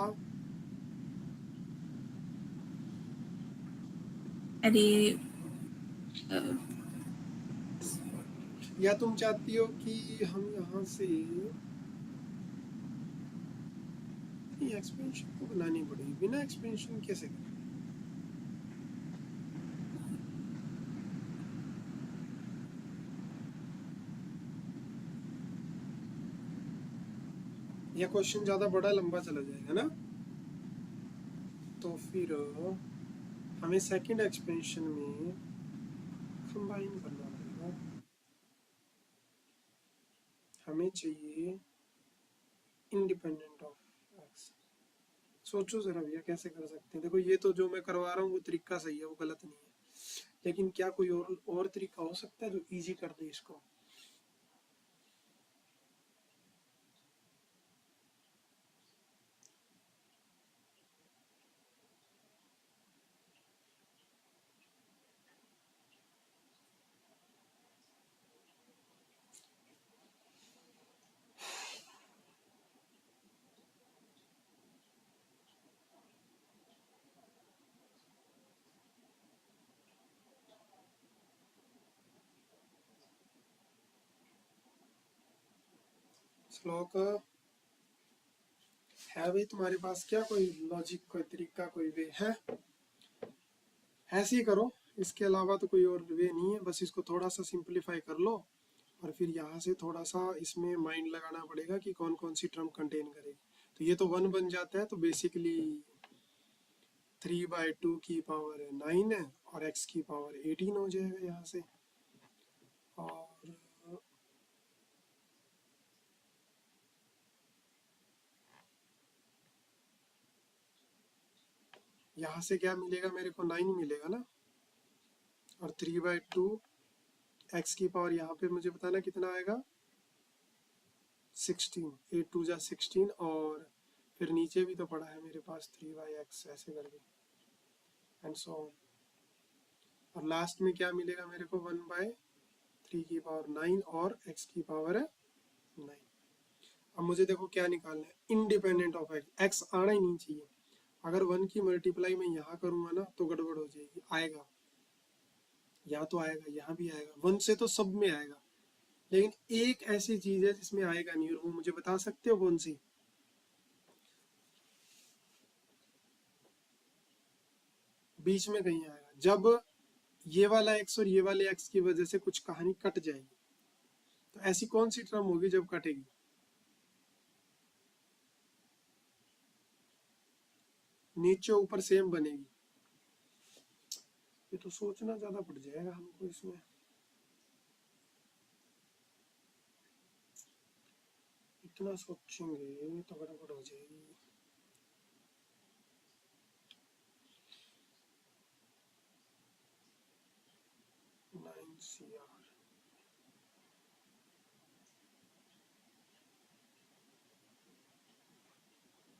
अरे या तुम चाहती हो कि हम यहाँ से एक्सपेंशन को बनानी पड़ेगी, बिना एक्सपेंशन कैसे करें। यह क्वेश्चन ज्यादा बड़ा लंबा चला जाएगा ना, तो फिर हमें सेकंड एक्सपेंशन में कंबाइन करना पड़ेगा। हमें चाहिए इंडिपेंडेंट ऑफ एक्स। सोचो जरा भैया कैसे कर सकते हैं। देखो ये तो जो मैं करवा रहा हूँ वो तरीका सही है, वो गलत नहीं है, लेकिन क्या कोई और तरीका हो सकता है जो इजी कर दे इसको। श्लोक है भाई तुम्हारे पास क्या कोई लॉजिक, कोई तरीका, कोई वे है? ऐसे ही करो, इसके अलावा तो कोई और वे नहीं है। बस इसको थोड़ा सा सिंपलीफाई कर लो और फिर यहाँ से थोड़ा सा इसमें माइंड लगाना पड़ेगा कि कौन कौन सी टर्म कंटेन करेगी। तो ये तो 1 बन जाता है, तो बेसिकली 3/2 की पावर 9 है और x की पावर 18 हो जाएगा यहाँ से। और यहाँ से क्या मिलेगा मेरे को? 9 मिलेगा ना, और 3/2 x की पावर यहाँ पे मुझे बताना कितना आएगा? 16, 8 2 जा 16, और फिर नीचे भी तो पड़ा है मेरे पास 3/x ऐसे करके, एंड सो ऑन। और लास्ट में क्या मिलेगा मेरे को? 1/3 की पावर 9 और x की पावर है 9। अब मुझे देखो क्या निकालना है, इंडिपेंडेंट ऑफ x आना ही नहीं चाहिए। अगर 1 की मल्टीप्लाई मैं यहाँ करूंगा ना तो गड़बड़ हो जाएगी। आएगा, यहाँ तो आएगा, यहाँ भी आएगा, 1 से तो सब में आएगा, लेकिन एक ऐसी चीज है जिसमें आएगा नहीं, और वो मुझे बता सकते हो कौन सी? बीच में कहीं आएगा, जब ये वाला x और ये वाले x की वजह से कुछ कहानी कट जाएगी। तो ऐसी कौन सी टर्म होगी जब कटेगी? नीचे ऊपर सेम बनेगी। ये तो सोचना ज्यादा पड़ जाएगा हमको इसमें। इतना सोचेंगे तो गड़बड़ हो जाएगी। CR।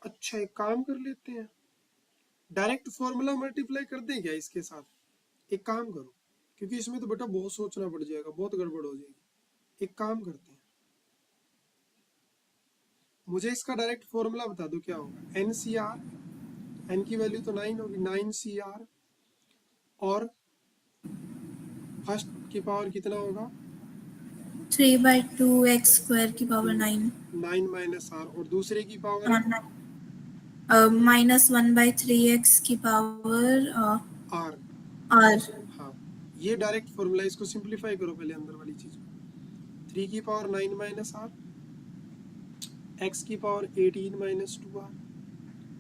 अच्छा एक काम कर लेते हैं, डायरेक्ट फॉर्मूला मल्टीप्लाई कर दें क्या इसके साथ? एक काम करो, क्योंकि इसमें तो बेटा बहुत सोचना पड़ जाएगा, बहुत गड़बड़ हो जाएगी। एक काम करते हैं, मुझे इसका डायरेक्ट फॉर्मूला बता दो क्या होगा। NCR, n की वैल्यू तो 9 होगी, 9CR, और फर्स्ट की पावर कितना होगा? 3/2 x स्क्वायर की पावर 9 9 - r, और दूसरे की पावर है -1/3x की पावर r। r। हाँ, ये डायरेक्ट फॉर्मूला, इसको सिंपलीफाई करो पहले अंदर वाली चीज को। 3 की पावर 9 - r, x की पावर 18 - 2r,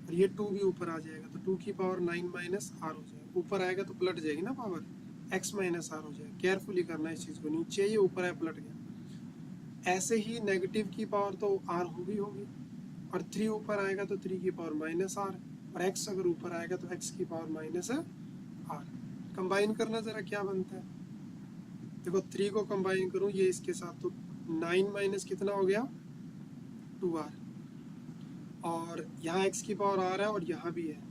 और ये 2 भी ऊपर आ जाएगा, तो 2 की पावर 9 - r हो जाएगा। ऊपर आएगा तो पलट जाएगी ना पावर, x - r हो जाएगा। केयरफुली करना इस चीज को, नीचे ये ऊपर है पलट गया। ऐसे ही नेगेटिव की पावर तो r होगी, और 3 ऊपर आएगा तो 3 की पावर -r, और x अगर ऊपर आएगा तो x की पावर -r। कंबाइन करना जरा क्या बनता है। देखो 3 को कंबाइन करूं ये इसके साथ, तो 9 माइनस कितना हो गया? 2r, और यहाँ x की पावर r है और यहाँ भी है,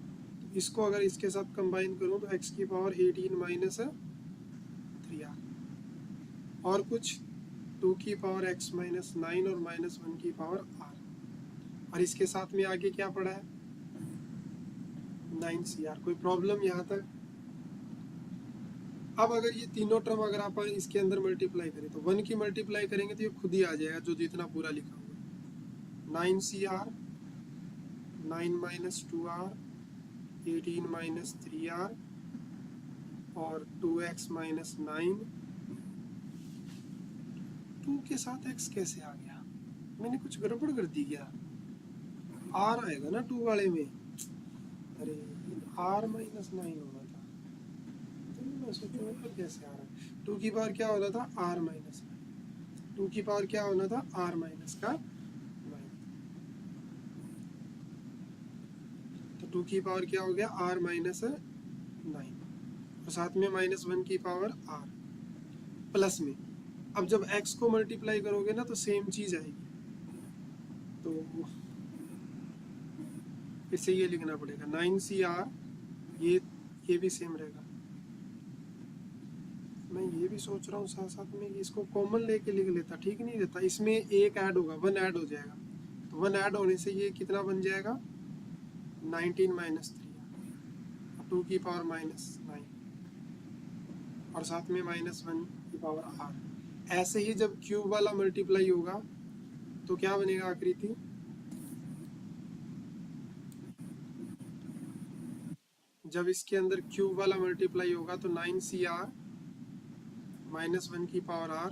तो इसको अगर इसके साथ कंबाइन करूं तो x की पावर 18 - 3r, और कुछ 2 की पावर x - 9 और -1 की पावर r, और इसके साथ में आगे क्या पड़ा है? 9CR। कोई प्रॉब्लम यहाँ तक? अब अगर ये तीनों टर्म अगर आप इसके अंदर मल्टीप्लाई करें तो 1 की मल्टीप्लाई करेंगे तो ये खुद ही आ जाएगा, जो जितना पूरा लिखा हुआ। 9CR, 9 - 2r, 18 - 3r, और 2x - 9। 2 के साथ x कैसे आ गया? मैंने कुछ गड़बड़ कर दी क्या? आर आएगा ना 2 वाले में, अरे आर माइनस 9 होना था, तो मैं सोचूंगा यार कैसे आ रहा है। 2 की पावर क्या होना था, आर माइनस 2 की पावर क्या होना था, आर माइनस का 9। तो 2 की पावर क्या हो गया, आर माइनस 9, और साथ में -1 की पावर आर प्लस में। अब जब x को मल्टीप्लाई करोगे ना तो सेम चीज आएगी, तो फिर से ये लिखना पड़ेगा 9CR, ये भी सेम रहेगा। मैं ये भी सोच रहा हूँ साथ साथ में कि इसको कॉमन लेके लिख लेता, ठीक नहीं रहता, इसमें एक ऐड होगा, 1 ऐड हो जाएगा, तो 1 ऐड होने से ये कितना बन जाएगा, 19 माइनस 3, 2 की पावर -9, और साथ में -1 की पावर r। ऐसे ही जब क्यूब वाला मल्टीप्लाई होगा तो क्या बनेगा आकृति, जब इसके अंदर क्यूब वाला मल्टीप्लाई होगा तो 9CR -1 की पावर r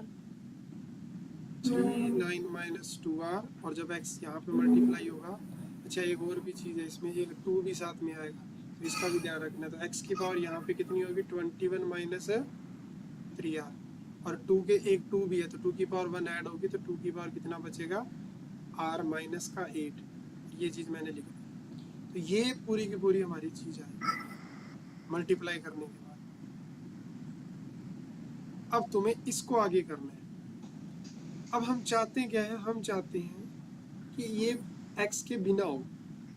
9 माइनस 2r, और जब x यहाँ पे मल्टीप्लाई होगा, अच्छा एक और भी चीज़ है इसमें, एक 2 भी साथ में आएगा, तो इसका भी ध्यान रखना। तो x की पावर यहाँ पे कितनी होगी, 21 माइनस 3r, और 2 के एक 2 भी है, तो 2 की पावर 1 ऐड होगी, तो 2 की पावर कितना बचेगा, r माइनस का 8। ये चीज़ मैंने लिखी, तो ये पूरी की पूरी हमारी चीज़ आएगी मल्टीप्लाई करने के बाद। अब तुम्हें इसको आगे करना है। अब हम चाहते क्या है, हम चाहते हैं कि ये x के बिना हो,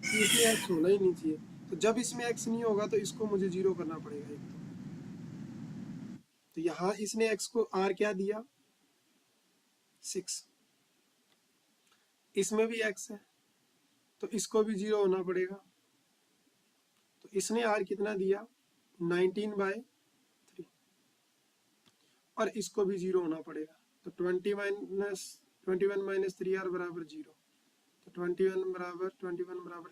इसमें x होना ही नहीं चाहिए, तो जब इसमें x नहीं होगा तो इसको मुझे 0 करना पड़ेगा एक तो यहाँ इसने x को r क्या दिया, 6, इसमें भी x है तो इसको भी 0 होना पड़ेगा, तो इसने r कितना दिया, 19/3, और इसको भी 0 होना पड़ेगा, तो 21 माइनस 3r बराबर 0, तो 21 बराबर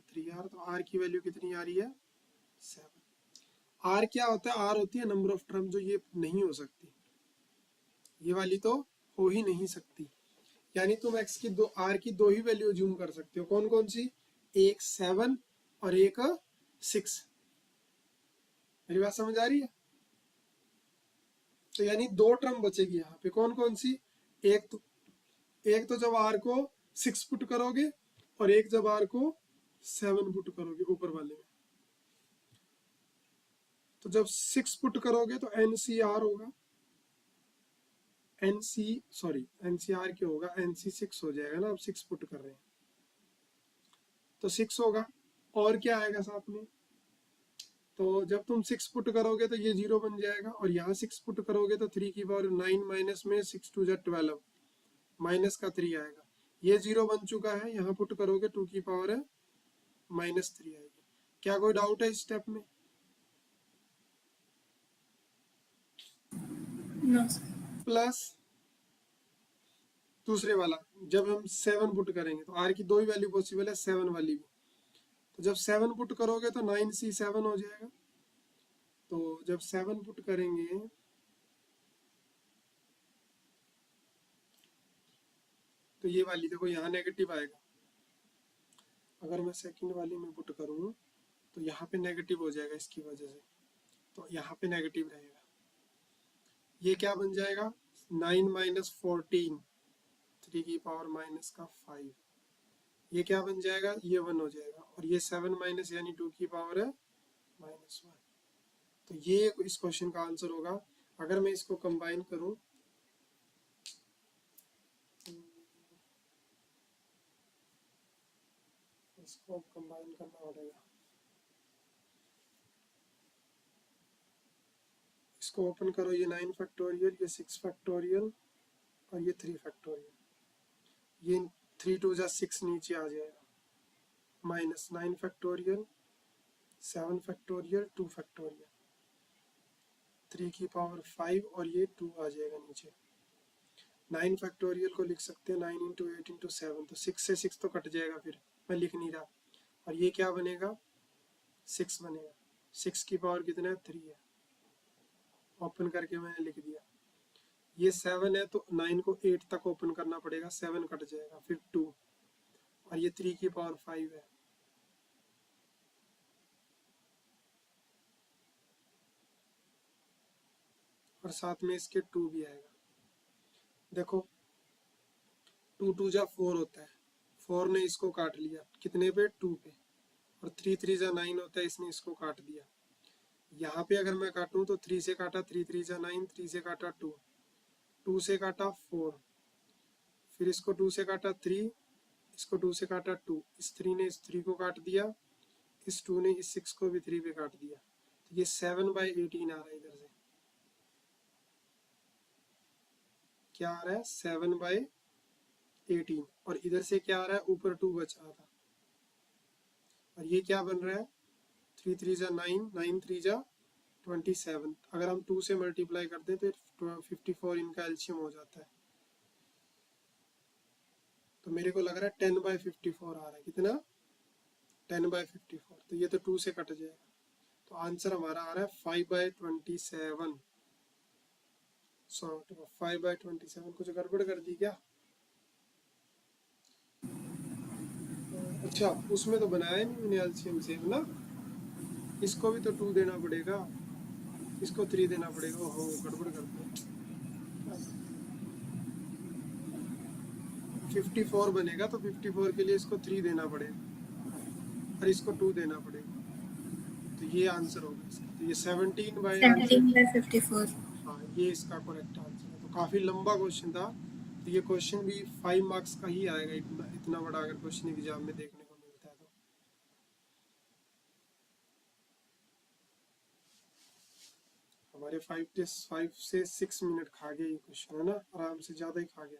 3r, तो r की वैल्यू कितनी आ रही है, 7। r क्या होता है, r होती है नंबर ऑफ टर्म, जो ये नहीं हो सकती, ये वाली तो हो ही नहीं सकती, यानी तुम x की r की दो ही वैल्यू ज्यूम कर सकते हो, कौन कौन सी, एक 7 और एक 6। मेरी बात समझ आ रही है, तो यानी 2 टर्म बचेगी यहाँ पे, कौन कौन सी, एक तो जब r को 6 पुट करोगे, और एक जब r को 7 पुट करोगे ऊपर वाले में। तो जब 6 पुट करोगे तो NCR होगा, NCR क्या होगा, NC6 हो जाएगा ना, अब 6 पुट कर रहे हैं तो 6 होगा, और क्या आएगा साथ में, तो जब तुम 6 पुट करोगे तो ये 0 बन जाएगा, और यहाँ 6 पुट करोगे तो 3 की पावर 9 माइनस में 6 2 12, माइनस का 3 आएगा, ये 0 बन चुका है, यहाँ पुट करोगे 2 की पावर -3 आएगी। क्या कोई डाउट है इस स्टेप में, नो प्लस दूसरे वाला, जब हम 7 पुट करेंगे तो r की दो ही वैल्यू पॉसिबल है, 7 वाली भी, तो जब 7 पुट करोगे तो 9C7 हो जाएगा, तो जब 7 पुट करेंगे तो ये वाली देखो यहाँ नेगेटिव आएगा, अगर मैं सेकंड वाली में पुट करूँ तो यहाँ पे नेगेटिव हो जाएगा इसकी वजह से, तो यहाँ पे नेगेटिव रहेगा, ये क्या बन जाएगा, 9 माइनस 14, 3 की पावर -5, ये क्या बन जाएगा, ये 1 हो जाएगा, और ये 7 माइनस यानी 2 की पावर -1, तो ये इस क्वेश्चन का आंसर होगा। अगर मैं इसको कंबाइन करूं, इसको कंबाइन करना पड़ेगा, इसको ओपन करो, ये 9 फैक्टोरियल, ये 6 फैक्टोरियल, और ये 3 फैक्टोरियल, ये 3 2 जा 6 नीचे आ जाएगा, -9 फैक्टोरियल, 7 फैक्टोरियल, 2 फैक्टोरियल, 3 की पावर 5, और ये 2 आ जाएगा नीचे। 9 फैक्टोरियल को लिख सकते हैं 9 इंटू 8 इंटू 7, तो 6 से 6 तो कट जाएगा, फिर मैं लिख नहीं रहा, और ये क्या बनेगा, 6 बनेगा, 6 की पावर कितना है, 3 है, ओपन करके मैंने लिख दिया। ये 7 है तो 9 को 8 तक ओपन करना पड़ेगा, 7 कट जाएगा, फिर 2, और ये 3 की पावर 5 है, और साथ में इसके 2 भी आएगा। देखो 2 2 जा 4 होता है, 4 ने इसको काट लिया कितने पे, 2 पे, और 3 3 जा 9 होता है, इसने इसको काट दिया। यहाँ पे अगर मैं काटूं तो 3 से काटा 3 3 जा 9, 3 से काटा 2, 2 से काटा 4, फिर इसको 2 से काटा 3, इसको 2 से काटा 2, इस 3 ने इस 3 को काट दिया, इस 2 ने इस 6 को भी 3 पे काट दिया। तो ये 7/18 आ रहा है। इधर से क्या आ रहा है, 7/18, और इधर से क्या आ रहा है, ऊपर 2 बच रहा था, और ये क्या बन रहा है, 3 3 जा 9, 9 3 जा 27। अगर हम 2 से मल्टीप्लाई करते हैं तो 54 इनका एलसीएम हो जाता है। तो मेरे को लग रहा है 10/54 आ रहा है। कितना, 10/54। तो ये तो 2 से कट जाएगा, तो आंसर हमारा आ रहा है 5/27। 5/27। कुछ गड़बड़ कर दी क्या? अच्छा, उसमें तो बनाया नहीं मैंने एलसीएम से ना, इसको भी तो 2 देना पड़ेगा, इसको 3 देना पड़ेगा। ओहो, गड़बड़ कर दिया। 54 बनेगा तो 54 के लिए इसको 3 देना पड़ेगा और इसको 2 देना पड़ेगा, तो ये आंसर होगा इसका। तो ये 17/54। हाँ, ये इसका करेक्ट आंसर है। तो काफी लंबा क्वेश्चन था, तो ये क्वेश्चन भी 5 मार्क्स का ही आएगा। इतना बड़ा अगर क्वेश्चन एग्जाम में देखने को मिलता है तो। हमारे 5 से 6 मिनट खा गया ये क्वेश्चन, है ना, आराम से, ज्यादा ही खा गया।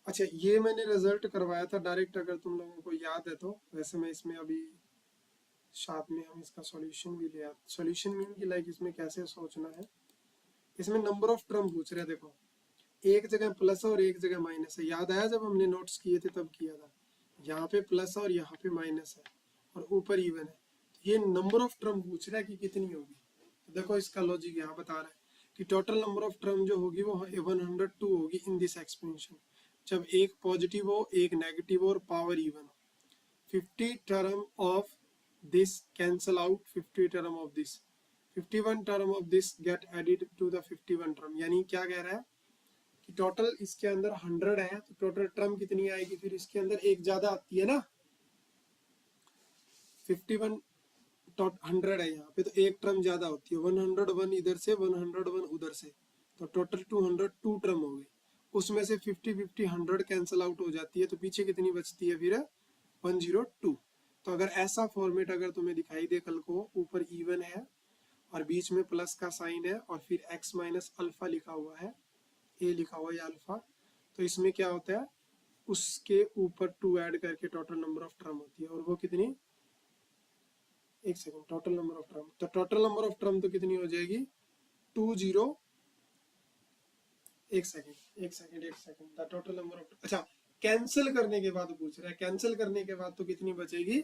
अच्छा, ये मैंने रिजल्ट करवाया था डायरेक्ट, अगर तुम लोगों को याद है तो। वैसे मैं इसमें अभी साथ में हम इसका सॉल्यूशन भी ले आते। सॉल्यूशन मीन की लाइक इसमें कैसे सोचना है। इसमें नंबर ऑफ टर्म पूछ रहे हैं। देखो, एक जगह प्लस और एक जगह माइनस है। याद आया जब हमने नोट्स किए थे तब किया था। यहाँ पे प्लस और यहाँ पे माइनस है और ऊपर इवन है। तो ये नंबर ऑफ टर्म पूछ रहा है कि कितनी होगी। तो देखो इसका लॉजिक यहाँ बता रहा है कि टोटल नंबर ऑफ टर्म जो होगी वो 102 होगी इन दिस एक्सपेंशन, जब एक पॉजिटिव हो, एक नेगेटिव हो और पावर इवन हो। 50 term of this cancel out 50 term of this, 51 term of this get added to the 51 term। यानी क्या कह रहा है कि टोटल इसके अंदर 100 है, तो टोटल टर्म कितनी आएगी, फिर इसके अंदर एक ज्यादा आती है ना। 51 100 है यहाँ पे, तो एक टर्म ज्यादा होती है। 101 इधर से, 101 उधर से, तो टोटल 202 टर्म हो गई। उसमें से 50 50 100 कैंसिल आउट हो जाती है, तो पीछे कितनी बचती है फिर, 102। तो अगर ऐसा फॉर्मेट अगर तुम्हें दिखाई दे कल को, ऊपर इवन है और बीच में प्लस का साइन है और फिर x माइनस अल्फा लिखा हुआ है, a लिखा हुआ है अल्फा, तो इसमें क्या होता है, उसके ऊपर 2 ऐड करके टोटल नंबर ऑफ टर्म होती है। और वो कितनी, एक second, total number of term, तो टोटल नंबर ऑफ टर्म तो कितनी हो जाएगी, 20, एक second, the total number of, अच्छा, कैंसिल करने के बाद पूछ रहा है। कैंसिल करने के बाद तो कितनी बचेगी,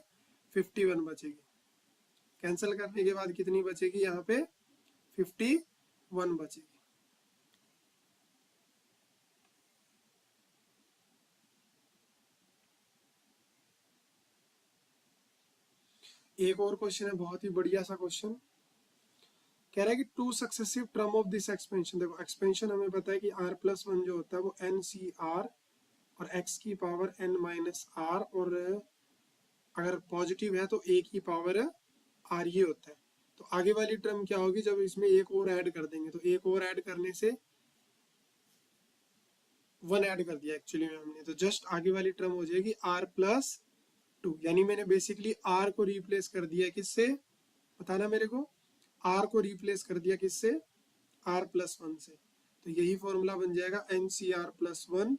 51 बचेगी। कैंसिल करने के बाद कितनी बचेगी, यहाँ पे 51 बचेगी। एक और क्वेश्चन है, बहुत ही बढ़िया सा क्वेश्चन। कह रहा है कि 2 successive term of this expansion. देखो एक्सपेंशन हमें पता है कि r+1 जो होता है वो NCR और x की पावर n माइनस r, और अगर पॉजिटिव है तो a की पावर r ये होता है। तो आगे वाली टर्म क्या होगी, जब इसमें एक और ऐड कर देंगे, तो एक और ऐड करने से 1 ऐड कर दिया एक्चुअली में हमने, तो जस्ट आगे वाली टर्म हो जाएगी r+2। यानी मैंने बेसिकली r को रिप्लेस कर दिया किससे, बताना मेरे को, r को रिप्लेस कर दिया किससे, r+1 से। तो यही फॉर्मूला बन जाएगा NCR+1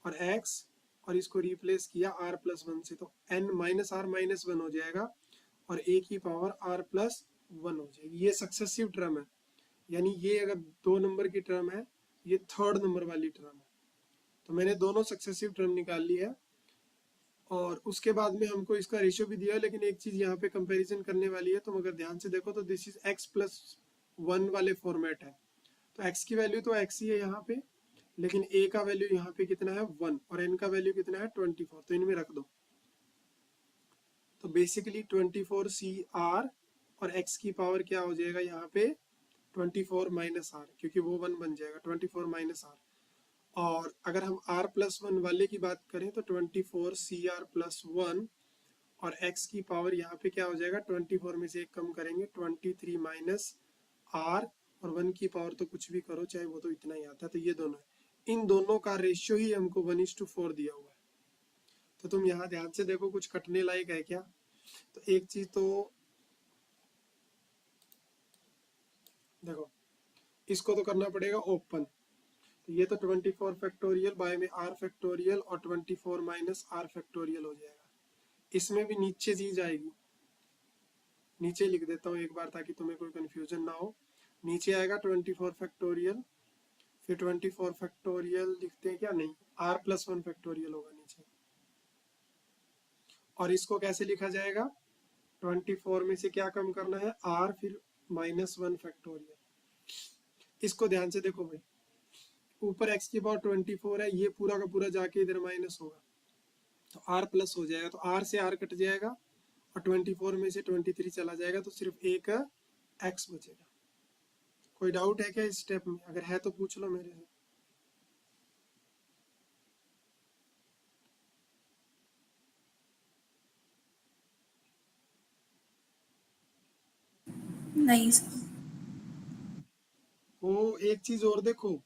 और x, और इसको रिप्लेस किया r+1 से, तो n माइनस r माइनस 1 हो जाएगा और a की पावर r+1 हो जाएगी। ये सक्सेसिव टर्म है, यानी ये अगर 2 नंबर की टर्म है, ये 3rd नंबर वाली टर्म है। तो मैंने दोनों सक्सेसिव टर्म निकाल ली है, और उसके बाद में हमको इसका रेशियो भी दिया है। लेकिन एक चीज यहाँ पे कंपैरिजन करने वाली है, तुम अगर ध्यान से देखो तो दिस इज x+1 वाले फॉर्मेट है, तो x की वैल्यू तो x ही है यहाँ पे, लेकिन a का वैल्यू यहाँ पे कितना है 1 और n का वैल्यू कितना है 24, तो इनमें रख दो। तो बेसिकली 24CR और x की पावर क्या हो जाएगा यहाँ पे 24 माइनस आर, क्योंकि वो 1 बन जाएगा 24 माइनस आर। और अगर हम r+1 वाले की बात करें तो 24CR+1 और x की पावर यहाँ पे क्या हो जाएगा 24 में से एक कम करेंगे 23 माइनस r, और 1 की पावर तो कुछ भी करो चाहे वो तो इतना ही आता है। तो ये दोनों है, इन दोनों का रेशियो ही हमको 1:4 दिया हुआ है। तो तुम यहाँ ध्यान से देखो कुछ कटने लायक है क्या। तो एक चीज तो देखो, इसको तो करना पड़ेगा ओपन। तो ये तो 24 फैक्टोरियल बाय में r फैक्टोरियल और 24 माइनस r फैक्टोरियल हो जाएगा। इसमें भी नीचे चीज आएगी, नीचे लिख देता हूँ एक बार ताकि तुम्हें कोई कंफ्यूजन ना हो। नीचे आएगा 24 फैक्टोरियल, फिर 24 फैक्टोरियल लिखते हैं क्या, नहीं r+1 फैक्टोरियल होगा नीचे। और इसको कैसे लिखा जाएगा, 24 में से क्या कम करना है r, फिर -1 फैक्टोरियल। इसको ध्यान से देखो भाई, ऊपर x की पावर 24 है, ये पूरा का पूरा जाके इधर माइनस होगा तो r प्लस हो जाएगा, तो r से r कट जाएगा और 24 में से 23 चला जाएगा, तो सिर्फ एक x बचेगा। कोई डाउट है क्या इस स्टेप में? अगर है तो पूछ लो मेरे से। नहीं सर। वो एक चीज और देखो,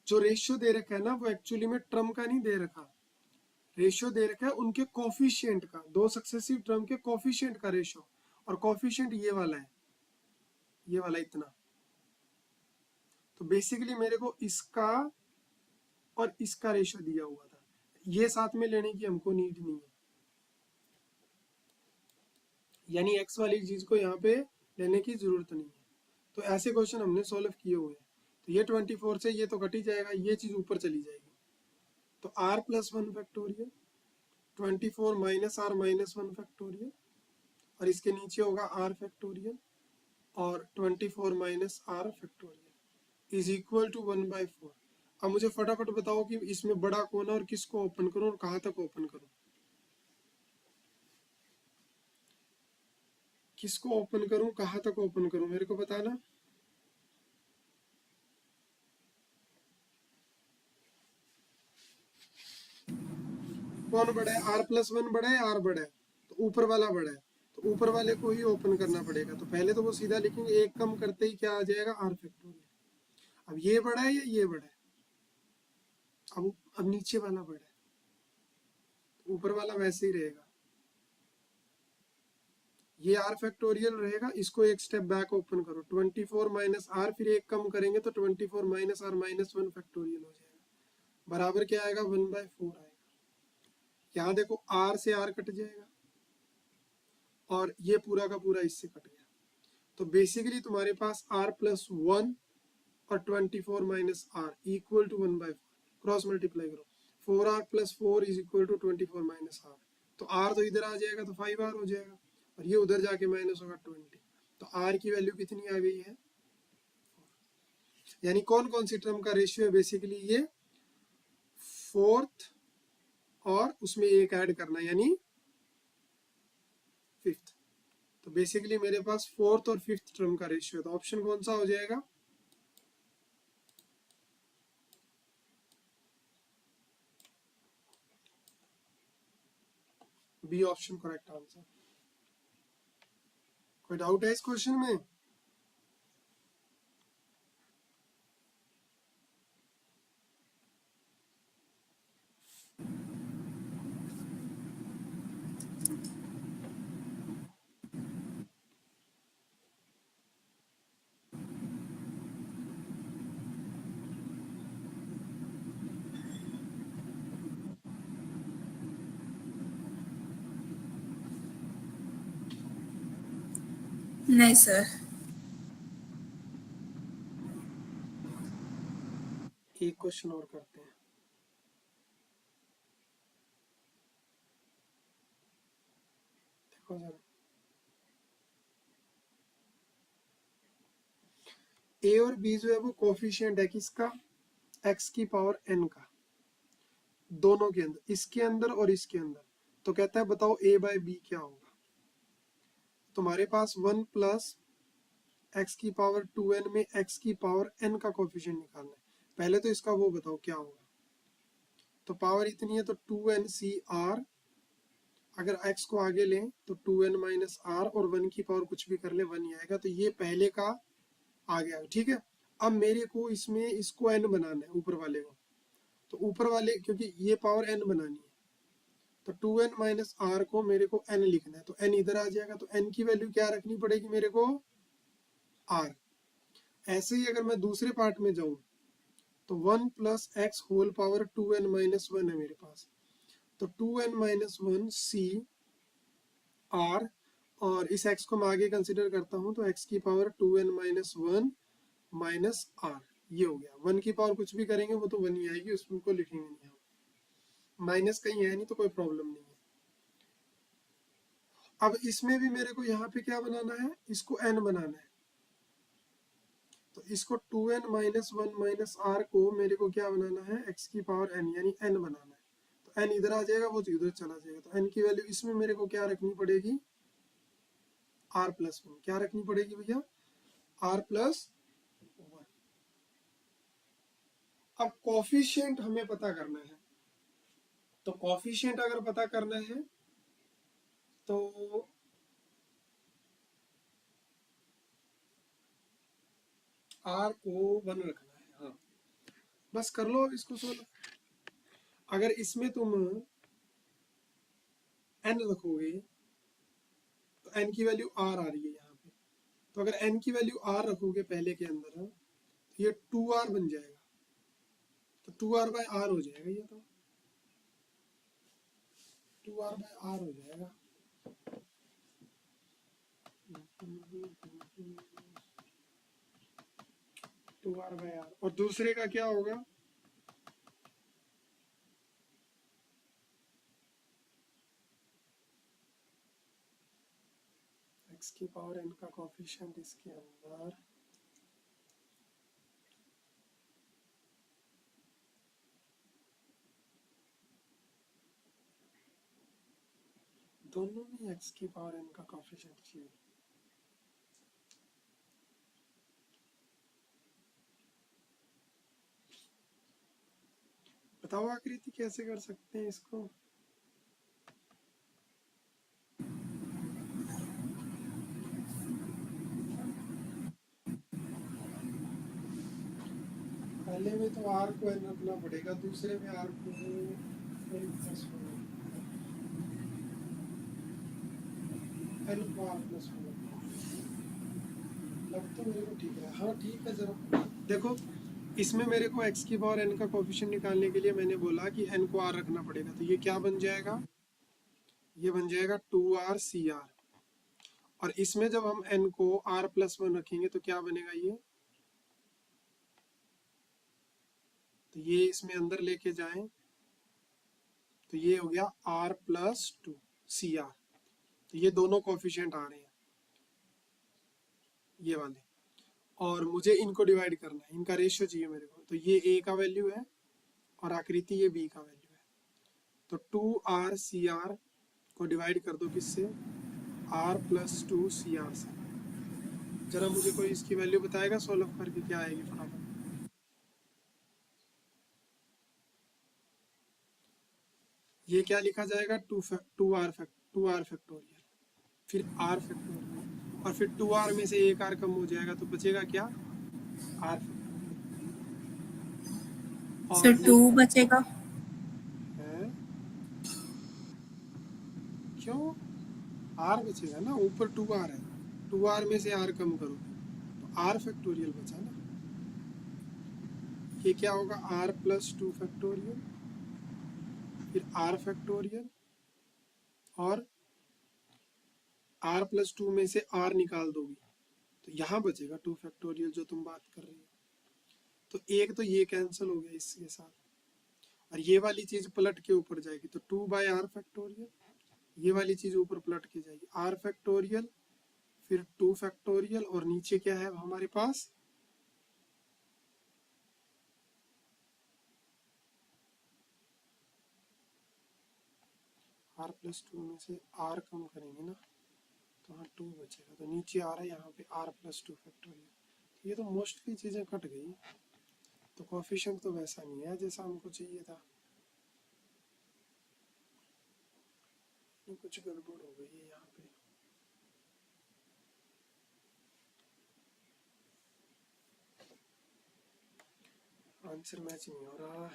जो रेशियो दे रखा है ना वो एक्चुअली में टर्म का नहीं दे रखा, रेशियो दे रखा है उनके कोफिशिएंट का, दो सक्सेसिव टर्म के कोफिशिएंट का रेशियो। और कोफिशिएंट ये वाला है, ये वाला इतना। तो बेसिकली मेरे को इसका और इसका रेशियो दिया हुआ था, ये साथ में लेने की हमको नीड नहीं है, यानी x वाली चीज को यहाँ पे लेने की जरूरत नहीं है। तो ऐसे क्वेश्चन हमने सॉल्व किए हुए हैं। तो ये 24 से ये तो कट ही जाएगा, ये चीज ऊपर चली जाएगी। तो r+1 factorial 24 minus r -1 factorial, और इसके नीचे होगा r फैक्टोरियल और 24 minus r factorial is equal to 1/4। अब मुझे फटाफट बताओ कि इसमें बड़ा कौन है और किसको ओपन करूं और कहां तक ओपन करूं, किसको ओपन करूं कहां तक ओपन करूं, मेरे को बताना। कौन बड़ा है, r+1 बड़ा है, r बड़ा है? तो ऊपर वाला बड़ा है, तो ऊपर वाले को ही ओपन करना पड़ेगा। तो पहले तो वो सीधा लिखेंगे, एक कम करते ही क्या आ जाएगा, r फैक्टोरियल। अब ये बड़ा है या ये बड़ा है, अब नीचे वाला बड़ा है, ऊपर वाला वैसे ही रहेगा, ये r फैक्टोरियल रहेगा। इसको एक स्टेप बैक ओपन करो, 24 माइनस r, फिर एक कम करेंगे तो 24 माइनस r -1 फैक्टोरियल हो जाएगा, बराबर क्या आएगा 1/4 आएगा। यहाँ देखो r से r कट जाएगा और ये पूरा का पूरा इससे कट गया। तो बेसिकली तुम्हारे पास r+1 और 24 minus r equal to 1/4, cross multiply करो, 4r + 4 is equal to 24 minus r। तो r तो इधर आ जाएगा तो 5r हो जाएगा, और ये उधर जाके माइनस होगा 20। तो r की वैल्यू कितनी आ गई है, यानी कौन कौन सी टर्म का रेशियो है, बेसिकली ये फोर्थ और उसमें एक ऐड करना यानी फिफ्थ। तो बेसिकली मेरे पास फोर्थ और फिफ्थ टर्म का रेशियो है, तो ऑप्शन कौन सा हो जाएगा, बी ऑप्शन करेक्ट आंसर। कोई डाउट है इस क्वेश्चन में? नहीं सर। एक क्वेश्चन और करते हैं, देखो जरा, ए और बी जो है वो कोफिशिएंट है किसका, x की पावर n का, दोनों के अंदर, इसके अंदर और इसके अंदर। तो कहता है बताओ a/b क्या होगा। तुम्हारे पास 1 प्लस एक्स की पावर 2n में एक्स की पावर n का कोफिशिएंट निकालना है। पहले तो इसका वो बताओ क्या होगा। तो पावर इतनी है तो 2n(r), अगर x को आगे लें तो 2n माइनस आर, और 1 की पावर कुछ भी कर ले 1 ही आएगा। तो ये पहले का आ गया, ठीक है। अब मेरे को इसमें इसको n बनाना है, ऊपर वाले को। तो ऊपर वाले, क्योंकि ये पावर n बनानी है, तो 2n माइनस आर को मेरे को n लिखना है। तो n इधर आ जाएगा, तो n की वैल्यू क्या रखनी पड़ेगी मेरे को, r। ऐसे ही अगर मैं दूसरे पार्ट में जाऊं तो 1 plus x whole power 2n minus 1 है मेरे पास। तो 2n माइनस 1 सी आर, और इस x को मैं आगे कंसिडर करता हूं तो x की power 2n minus 1 minus are, ये हो गया। 1 की पावर कुछ भी करेंगे वो तो 1 ही आएगी, उसको लिखेंगे नहीं हम। माइनस कहीं है नहीं तो कोई प्रॉब्लम नहीं है। अब इसमें भी मेरे को यहाँ पे क्या बनाना है, इसको n बनाना है। तो इसको 2n माइनस 1 माइनस आर को मेरे को क्या बनाना है, x की पावर n, यानी n बनाना है। तो n इधर आ जाएगा, वो तो इधर चला जाएगा। तो n की वैल्यू इसमें मेरे को क्या रखनी पड़ेगी, r प्लस 1। क्या रखनी पड़ेगी भैया, r प्लस 1। अब कोफिशिएंट हमें पता करना है। तो कोफिशिएंट अगर पता करना है तो r को 1 रखना है। हाँ, बस कर लो अब इसको सोल्व। अगर इसमें तुम n रखोगे तो n की वैल्यू r आ रही है यहाँ पे। तो अगर n की वैल्यू r रखोगे पहले के अंदर, तो ये 2r बन जाएगा। तो 2r बाय r हो जाएगा, ये तो 2r बाय r हो जाएगा। 2r bye r। और दूसरे का क्या होगा, x की पावर n का कोफिशिएंट इसके अंदर दोनों में x की पावर n का कोफिशिएंट चाहिए। बताओ आकृति कैसे कर सकते हैं इसको। पहले में तो r को n रखना पड़ेगा, दूसरे में r को n प्लस n को r प्लस लग तो मेरे को ठीक है। हाँ ठीक है, जरा देखो, इसमें मेरे को x की पावर n का कोफिशिएंट निकालने के लिए मैंने बोला कि n को r रखना पड़ेगा। तो ये क्या बन जाएगा, ये बन जाएगा 2r cr। और इसमें जब हम n को r प्लस 1 रखेंगे तो क्या बनेगा, ये तो ये इसमें अंदर लेके जाएं तो ये हो गया r प्लस 2 cr। तो ये दोनों कोफिशिएंट आ रहे हैं, ये वाले। और मुझे इनको डिवाइड करना है, इनका रेशियो चाहिए मेरे को। तो ये a का वैल्यू है और आकृति ये b का वैल्यू है। तो 2r cr को डिवाइड कर दो किससे, r प्लस 2 cr से। जरा मुझे कोई इसकी वैल्यू बताएगा सोल्व करके, क्या आएगी फटाफट। ये क्या लिखा जाएगा, 2r फैक्टोरियल, फिर r फैक्टोरियल, और फिर 2r में से एक r कम हो जाएगा तो बचेगा क्या, r सर और 2 बचेगा। है, क्यों r बचेगा ना, ऊपर 2r है, 2r में से r कम करो तो r फैक्टोरियल बचा ना। ये क्या होगा, r प्लस 2 फैक्टोरियल, फिर r फैक्टोरियल, और r प्लस 2 में से r निकाल दोगी तो यहाँ बचेगा 2 फैक्टोरियल जो तुम बात कर रही हो। तो एक तो ये कैंसिल हो गया इसके साथ, और ये वाली चीज पलट के ऊपर जाएगी तो 2 बाय r फैक्टोरियल, ये वाली चीज ऊपर पलट के जाएगी r फैक्टोरियल, फिर 2 फैक्टोरियल, और नीचे क्या है हमारे पास, r प्लस 2 में से r कम करेंगे ना तो हाँ 2 बचेगा, तो नीचे आ रहा है यहाँ पे r+2 फैक्टोरियल। ये तो मोस्टली चीज़ें कट गई, तो कोफिशिएंट तो वैसा नहीं है जैसा हमको चाहिए था। ये कुछ गड़बड़ हो गई है यहाँ पे। आंसर मैच नहीं हो रहा।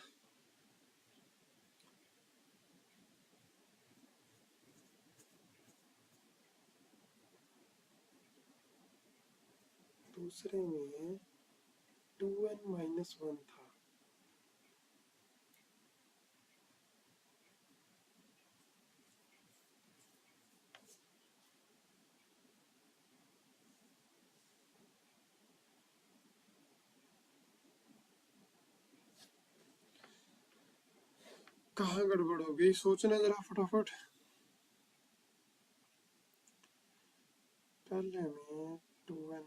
दूसरे में 2n-1 था। कहाँ गड़बड़ हो गई, सोचना जरा फटाफट। पहले में 2n